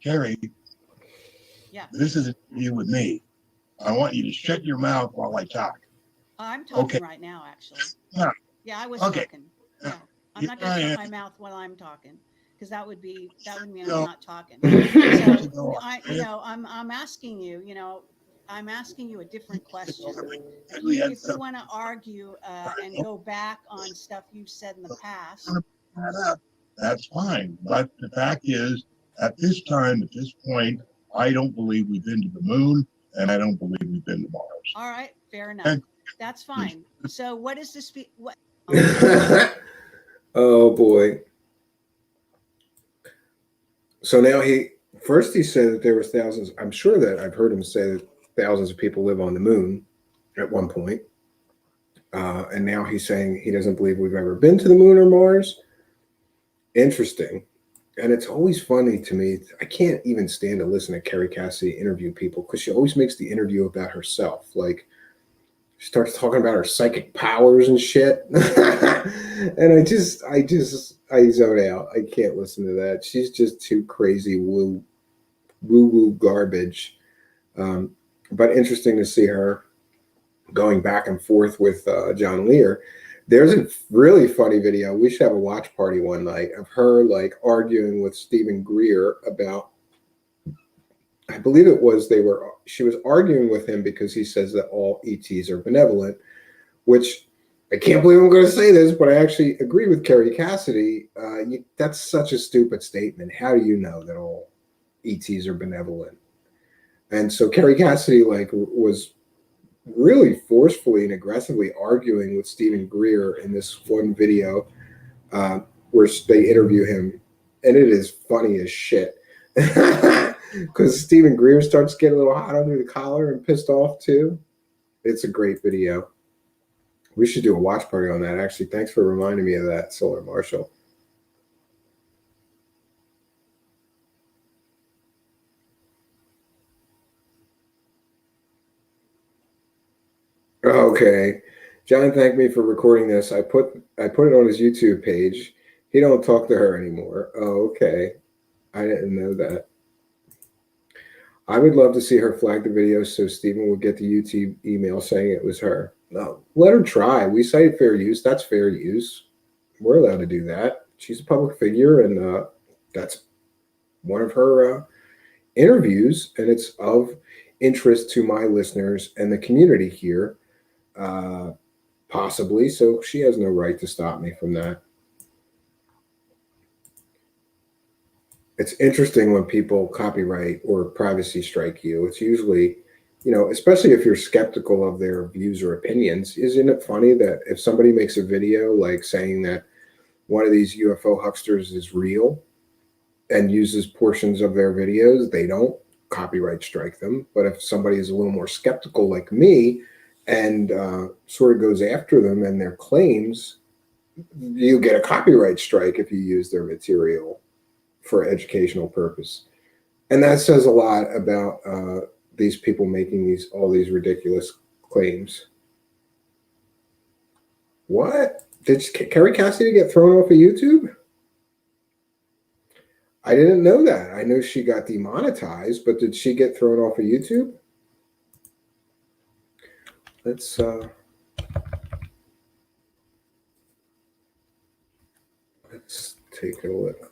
Carrie, Yeah, this is you with me. I want you to shut your mouth while I talk. I'm talking Okay. right now, actually. Yeah. Yeah, I was Okay. talking. Yeah, I'm not going to shut my mouth while I'm talking, because that would mean No. I'm not talking. No. So I'm asking you, I'm asking you a different question. If you want to argue and go back on stuff you've said in the past, That's fine. But the fact is, at this time, at this point, I don't believe we've been to the moon, and I don't believe we've been to Mars. all right, fair enough. And- That's fine. So what is this? What? Oh boy. So now he said that there was thousands. I'm sure that I've heard him say that thousands of people live on the moon at one point. And now he's saying he doesn't believe we've ever been to the moon or Mars. Interesting. And it's always funny to me. I can't even stand to listen to Kerry Cassidy interview people because she always makes the interview about herself. Like, she starts talking about her psychic powers and shit. And I zone out. I can't listen to that. She's just too crazy woo garbage. But interesting to see her going back and forth with John Lear. There's a really funny video. We should have a watch party one night of her like arguing with Stephen Greer about, I believe it was she was arguing with him because he says that all ETs are benevolent, which I can't believe I'm going to say this, but I actually agree with Kerry Cassidy. That's such a stupid statement. How do you know that all ETs are benevolent? And so Kerry Cassidy was really forcefully and aggressively arguing with Stephen Greer in this one video where they interview him, and it is funny as shit. Because Stephen Greer starts getting a little hot under the collar and pissed off too. It's a great video. We should do a watch party on that. Actually, thanks for reminding me of that, Solar Marshall. Okay. John thanked me for recording this. I put it on his YouTube page. He don't talk to her anymore. Oh, okay. I didn't know that. I would love to see her flag the video so Stephen would get the YouTube email saying it was her. No, let her try. We cite fair use. That's fair use. We're allowed to do that. She's a public figure, and that's one of her interviews, and it's of interest to my listeners and the community here, possibly. So she has no right to stop me from that. It's interesting when people copyright or privacy strike you. It's usually, especially if you're skeptical of their views or opinions. Isn't it funny that if somebody makes a video like saying that one of these UFO hucksters is real and uses portions of their videos, they don't copyright strike them. But if somebody is a little more skeptical like me and sort of goes after them and their claims, you get a copyright strike if you use their material for educational purpose. And that says a lot about these people making all these ridiculous claims. What? Did Kerry Cassidy get thrown off of YouTube? I didn't know that. I know she got demonetized, but did she get thrown off of YouTube? Let's take a look.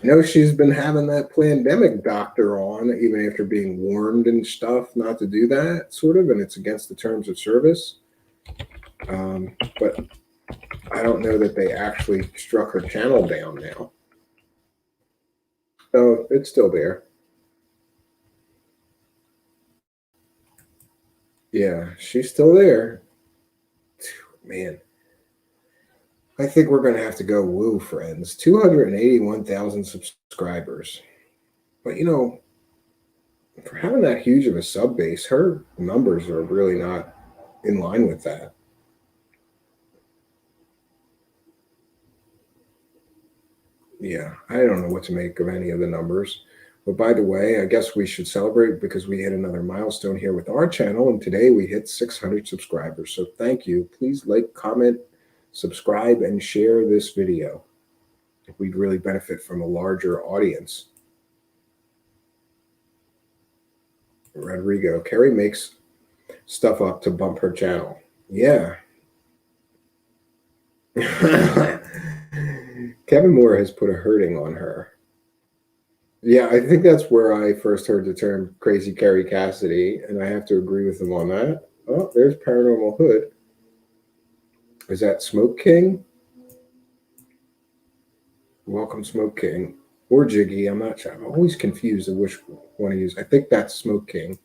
I know she's been having that pandemic doctor on, even after being warned and stuff not to do that, sort of, and it's against the terms of service. But I don't know that they actually struck her channel down now. Oh, it's still there. Yeah, she's still there. Man, I think we're going to have to go woo, friends. 281,000 subscribers. But for having that huge of a sub base, her numbers are really not in line with that. Yeah, I don't know what to make of any of the numbers. But by the way, I guess we should celebrate because we hit another milestone here with our channel, and today we hit 600 subscribers. So thank you. Please like, comment, subscribe, and share this video. We'd really benefit from a larger audience. Rodrigo, Carrie makes stuff up to bump her channel. Yeah. Kevin Moore has put a hurting on her. Yeah, I think that's where I first heard the term Crazy Carrie Cassidy, and I have to agree with him on that. Oh, there's Paranormal Hood. Is that Smoke King? Welcome, Smoke King. Or Jiggy, I'm not sure. I'm always confused of which one to use. I think that's Smoke King.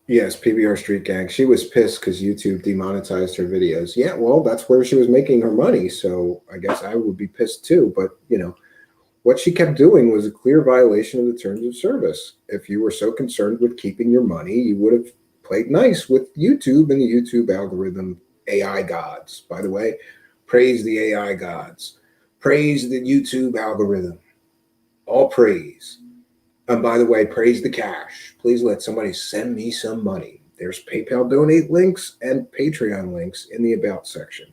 Yes, PBR Street Gang. She was pissed because YouTube demonetized her videos. Yeah, well, that's where she was making her money, so I guess I would be pissed too. But, what she kept doing was a clear violation of the terms of service. If you were so concerned with keeping your money, you would have played nice with YouTube and the YouTube algorithm AI gods. By the way, praise the AI gods. Praise the YouTube algorithm. All praise. And by the way, praise the cash. Please let somebody send me some money. There's PayPal donate links and Patreon links in the About section.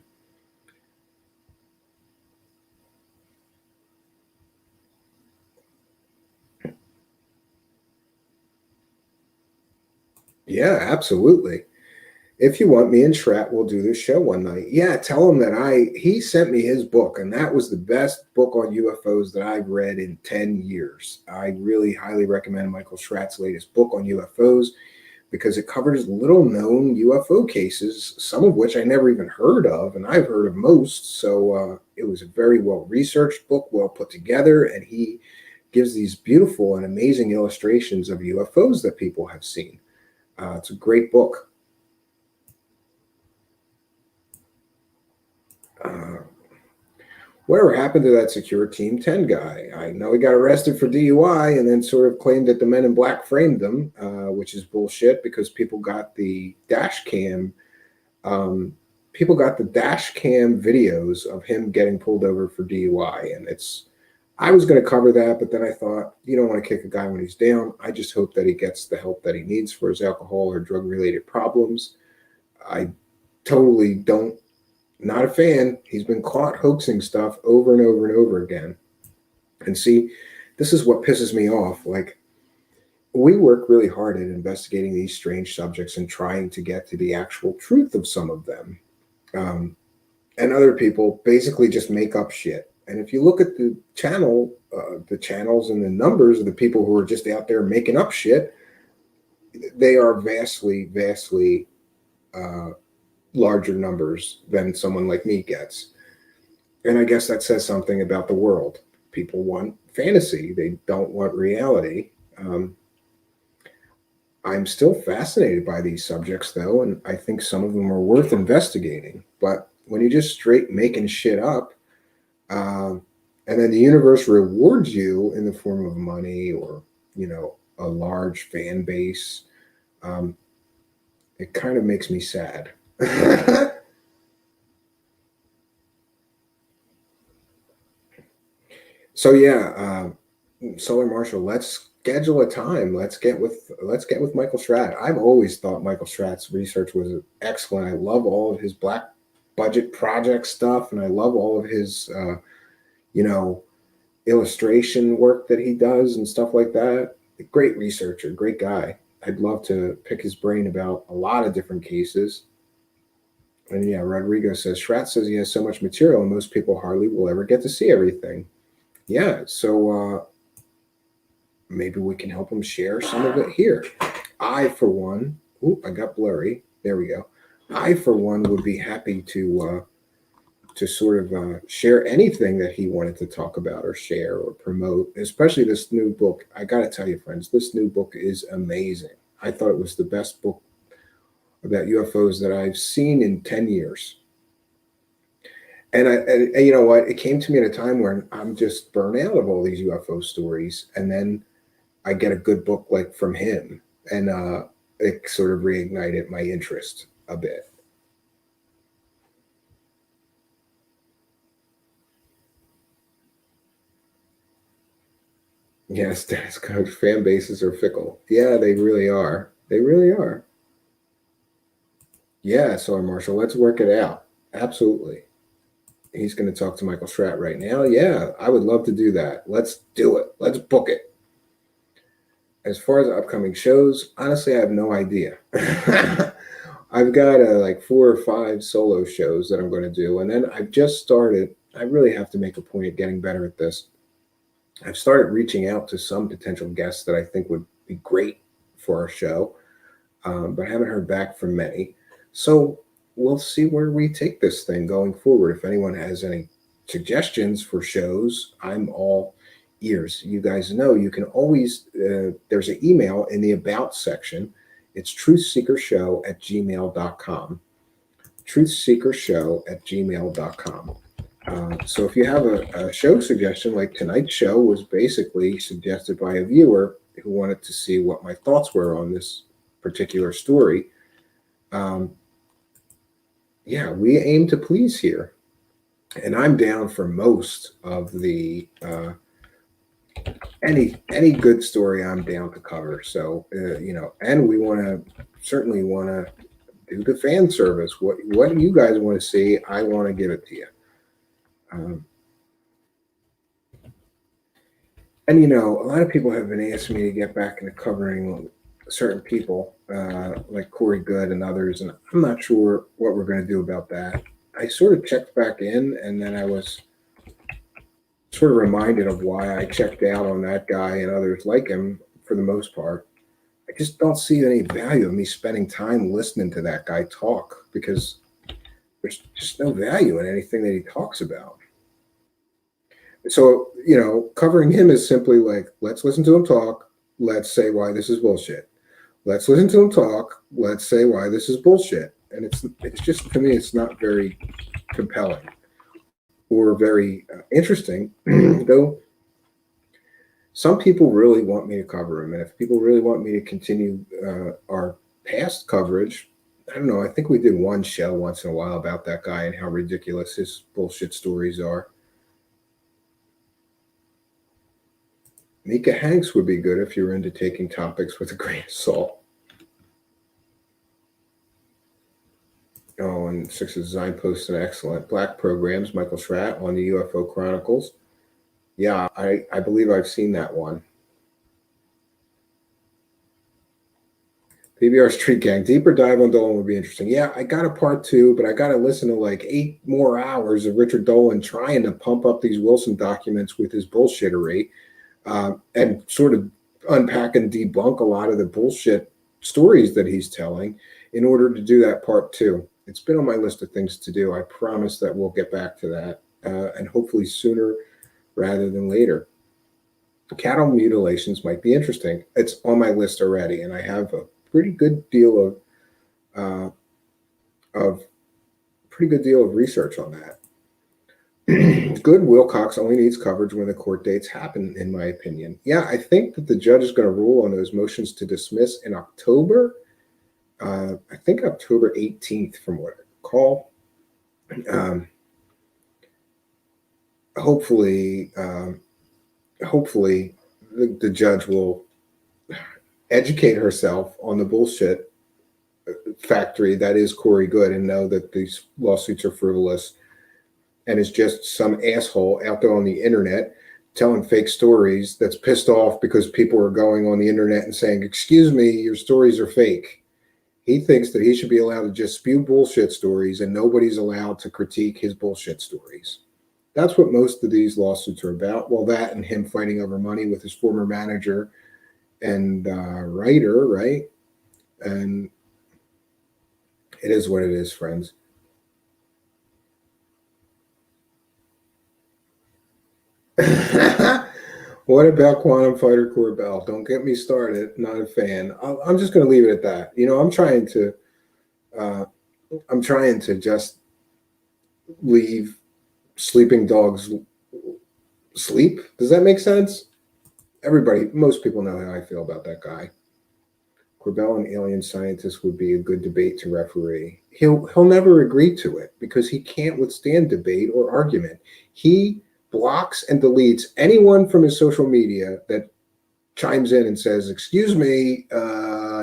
Yeah, absolutely. If you want, me and Shrat will do this show one night. Yeah, tell him that he sent me his book, and that was the best book on UFOs that I've read in 10 years. I really highly recommend Michael Shrat's latest book on UFOs because it covers little known UFO cases, some of which I never even heard of, and I've heard of most. So it was a very well researched book, well put together, and he gives these beautiful and amazing illustrations of UFOs that people have seen. It's a great book. Whatever happened to that secure Team 10 guy? I know he got arrested for DUI and then sort of claimed that the men in black framed them, which is bullshit because people got the dash cam. People got the dash cam videos of him getting pulled over for DUI. And I was going to cover that, but then I thought, you don't want to kick a guy when he's down. I just hope that he gets the help that he needs for his alcohol or drug related problems. I totally don't. Not a fan. He's been caught hoaxing stuff over and over and over again. And see, this is what pisses me off. Like, we work really hard at investigating these strange subjects and trying to get to the actual truth of some of them. And other people basically just make up shit. And if you look at the channels and the numbers of the people who are just out there making up shit, they are vastly, vastly larger numbers than someone like me gets. And I guess that says something about the world. People want fantasy. They don't want reality. I'm still fascinated by these subjects, though, and I think some of them are worth investigating. But when you're just straight making shit up, and then the universe rewards you in the form of money or, a large fan base, it kind of makes me sad. So yeah, Solar Marshall, let's schedule a time. Let's get with Michael Strat. I've always thought Michael Strat's research was excellent. I love all of his black budget project stuff, and I love all of his illustration work that he does and stuff like that. Great researcher, great guy. I'd love to pick his brain about a lot of different cases. And yeah, Rodrigo says Strat says he has so much material, and most people hardly will ever get to see everything. Yeah, so maybe we can help him share some of it here. I, for one, I got blurry. There we go. I, for one, would be happy to to sort of share anything that he wanted to talk about or share or promote, especially this new book. I got to tell you, friends, this new book is amazing. I thought it was the best book about UFOs that I've seen in 10 years. And you know what? It came to me at a time where I'm just burnt out of all these UFO stories. And then I get a good book like from him. And it sort of reignited my interest a bit. Yes, that's coach fan bases are fickle. Yeah, they really are. They really are. Yeah, so Marshall, let's work it out. Absolutely. He's going to talk to Michael Strat right now. Yeah, I would love to do that. Let's do it. Let's book it. As far as upcoming shows, honestly, I have no idea. I've got like 4 or 5 solo shows that I'm going to do. And then I've just started. I really have to make a point of getting better at this. I've started reaching out to some potential guests that I think would be great for our show, but haven't heard back from many. So we'll see where we take this thing going forward. If anyone has any suggestions for shows, I'm all ears. You guys know you can always, there's an email in the About section. It's truthseekershow@gmail.com. Truthseekershow@gmail.com. So if you have a show suggestion, like tonight's show was basically suggested by a viewer who wanted to see what my thoughts were on this particular story. Yeah, we aim to please here. And I'm down for most of the any good story I'm down to cover. So and we certainly want to do the fan service. What you guys want to see, I want to give it to you. And a lot of people have been asking me to get back into covering certain people, like Corey Good and others, and I'm not sure what we're going to do about that. I sort of checked back in, and then I was sort of reminded of why I checked out on that guy and others like him for the most part. I just don't see any value in me spending time listening to that guy talk, because there's just no value in anything that he talks about. So, covering him is simply like, let's listen to him talk. Let's say why this is bullshit. Let's listen to him talk. Let's say why this is bullshit. And it's just, to me, it's not very compelling or very interesting, though some people really want me to cover him. And if people really want me to continue our past coverage, I don't know. I think we did one show once in a while about that guy and how ridiculous his bullshit stories are. Mika Hanks would be good if you're into taking topics with a grain of salt. Oh, and Six's Design posts an excellent Black programs, Michael Schratt on the UFO Chronicles. Yeah, I believe I've seen that one. PBR Street Gang, deeper dive on Dolan would be interesting. Yeah, I got a part 2, but I got to listen to like 8 more hours of Richard Dolan trying to pump up these Wilson documents with his bullshittery. And sort of unpack and debunk a lot of the bullshit stories that he's telling in order to do that part 2. It's been on my list of things to do. I promise that we'll get back to that, and hopefully sooner rather than later. Cattle mutilations might be interesting. It's on my list already, and I have a pretty good deal of research on that. Good Wilcox only needs coverage when the court dates happen, in my opinion. Yeah, I think that the judge is going to rule on those motions to dismiss in October. I think October 18th, from what I recall. Hopefully, the judge will educate herself on the bullshit factory that is Corey Good and know that these lawsuits are frivolous. And is just some asshole out there on the internet telling fake stories that's pissed off because people are going on the internet and saying, excuse me, your stories are fake. He thinks that he should be allowed to just spew bullshit stories and nobody's allowed to critique his bullshit stories. That's what most of these lawsuits are about. Well, that and him fighting over money with his former manager and writer, right? And it is what it is, friends. What about Quantum Fighter Corbell? Don't get me started. Not a fan. I'm just going to leave it at that. Uh, I'm trying to just leave sleeping dogs sleep. Does that make sense? Most people know how I feel about that guy. Corbell and alien scientist would be a good debate to referee. He'll never agree to it because he can't withstand debate or argument. He blocks and deletes anyone from his social media that chimes in and says, "Excuse me,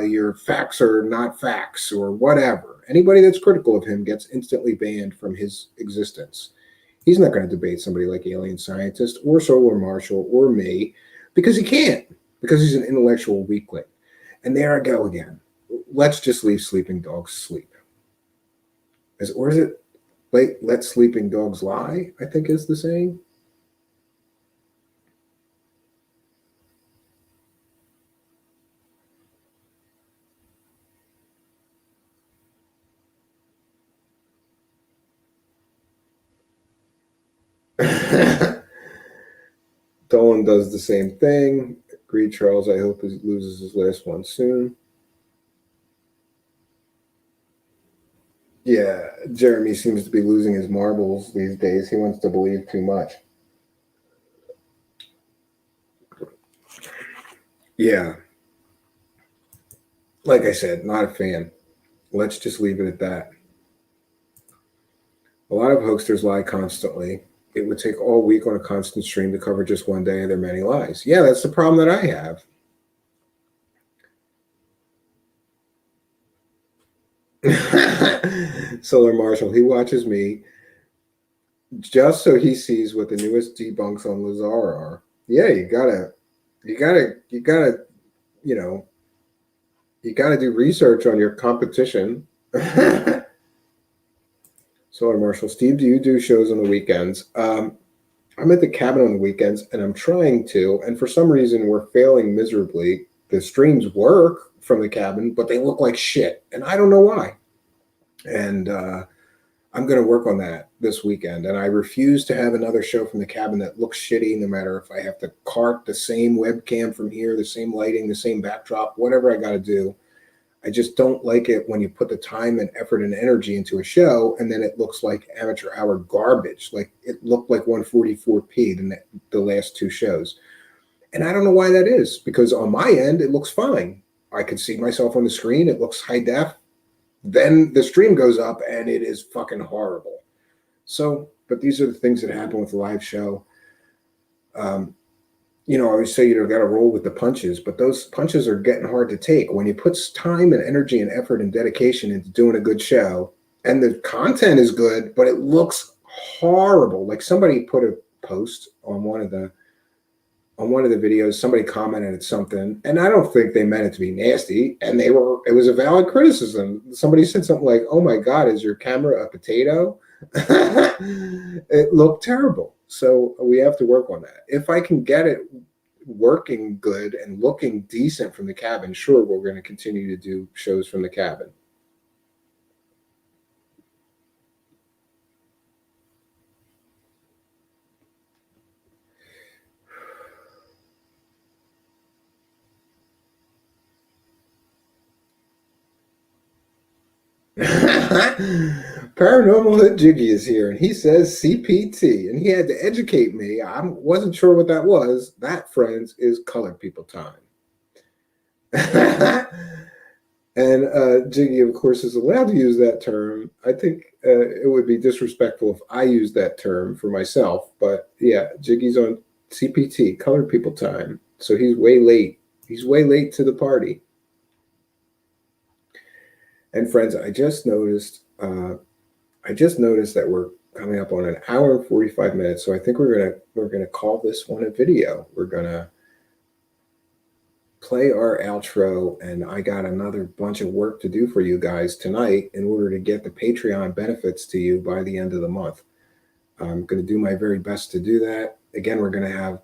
your facts are not facts," or whatever. Anybody that's critical of him gets instantly banned from his existence. He's not going to debate somebody like Alien Scientist or Solar Marshall or me because he can't, because he's an intellectual weakling. And there I go again. Let's just leave sleeping dogs sleep. Or is it let sleeping dogs lie, I think is the saying. Dolan does the same thing. Agreed, Charles. I hope he loses his last one soon. Yeah, Jeremy seems to be losing his marbles these days. He wants to believe too much. Yeah. Like I said, not a fan. Let's just leave it at that. A lot of hoaxers lie constantly. It would take all week on a constant stream to cover just one day of their many lies. Yeah, that's the problem that I have. Solar Marshall, he watches me just so he sees what the newest debunks on Lazar are. Yeah, you gotta, you know, you gotta do research on your competition. Solar Marshall, Steve, do you do shows on the weekends? I'm at the cabin on the weekends, and I'm trying to, and for some reason we're failing miserably. The streams work from the cabin, but they look like shit, and I don't know why. And I'm going to work on that this weekend. And I refuse to have another show from the cabin that looks shitty, no matter if I have to cart the same webcam from here, the same lighting, the same backdrop, whatever I got to do. I just don't like it when you put the time and effort and energy into a show and then it looks like amateur hour garbage. Like it looked like 144p the last two shows. And I don't know why that is, because on my end, it looks fine. I can see myself on the screen. It looks high def. Then the stream goes up and it is fucking horrible. So, but these are the things that happen with a live show. I always say got to roll with the punches, but those punches are getting hard to take. When you put time and energy and effort and dedication into doing a good show, and the content is good, but it looks horrible. Like somebody put a post on one of the videos, somebody commented at something, and I don't think they meant it to be nasty, and it was a valid criticism. Somebody said something like, "Oh my God, is your camera a potato?" It looked terrible. So we have to work on that. If I can get it working good and looking decent from the cabin, sure, we're going to continue to do shows from the cabin. Paranormal Hood Jiggy is here, and he says CPT, and he had to educate me. I wasn't sure what that was. That, friends, is colored people time. And Jiggy, of course, is allowed to use that term. I think it would be disrespectful if I used that term for myself. But yeah, Jiggy's on CPT, colored people time. So he's way late. He's way late to the party. And friends, I just noticed that we're coming up on an hour and 45 minutes. So I think we're gonna call this one a video. We're gonna play our outro, and I got another bunch of work to do for you guys tonight in order to get the Patreon benefits to you by the end of the month. I'm going to do my very best to do that. Again, we're going to have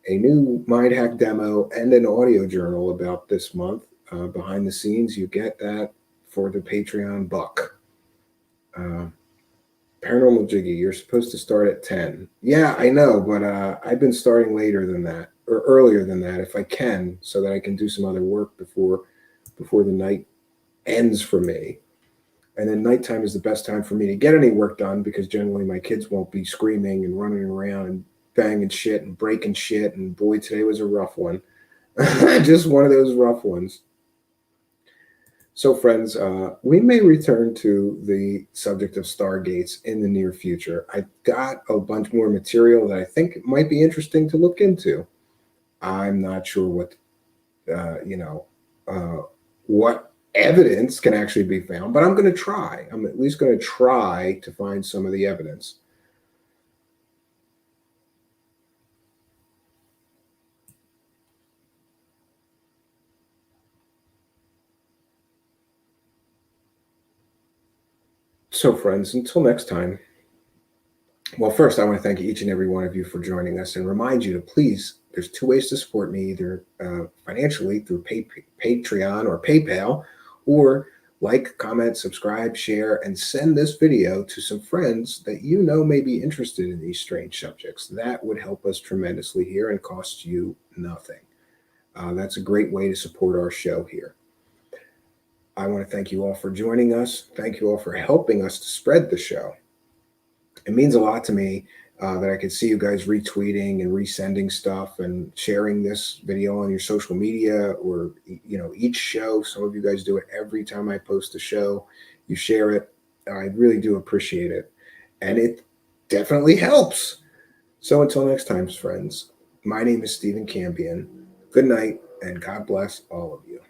a new Mind Hack demo and an audio journal about this month. Behind the scenes, you get that for the Patreon buck. Paranormal Jiggy, you're supposed to start at 10. Yeah, I know, but I've been starting later than that, or earlier than that if I can, so that I can do some other work before the night ends for me. And then nighttime is the best time for me to get any work done because generally my kids won't be screaming and running around and banging shit and breaking shit. And boy, today was a rough one. Just one of those rough ones. So, friends, we may return to the subject of Stargates in the near future. I've got a bunch more material that I think might be interesting to look into. I'm not sure what, what evidence can actually be found, but I'm going to try. I'm at least going to try to find some of the evidence. So, friends, until next time. Well, first, I want to thank each and every one of you for joining us and remind you to please, there's two ways to support me, either financially through Patreon or PayPal, or like, comment, subscribe, share, and send this video to some friends that you know may be interested in these strange subjects. That would help us tremendously here and cost you nothing. That's a great way to support our show here. I want to thank you all for joining us. Thank you all for helping us to spread the show. It means a lot to me that I can see you guys retweeting and resending stuff and sharing this video on your social media or, each show. Some of you guys do it every time I post a show. You share it. I really do appreciate it. And it definitely helps. So until next time, friends, my name is Stephen Campion. Good night and God bless all of you.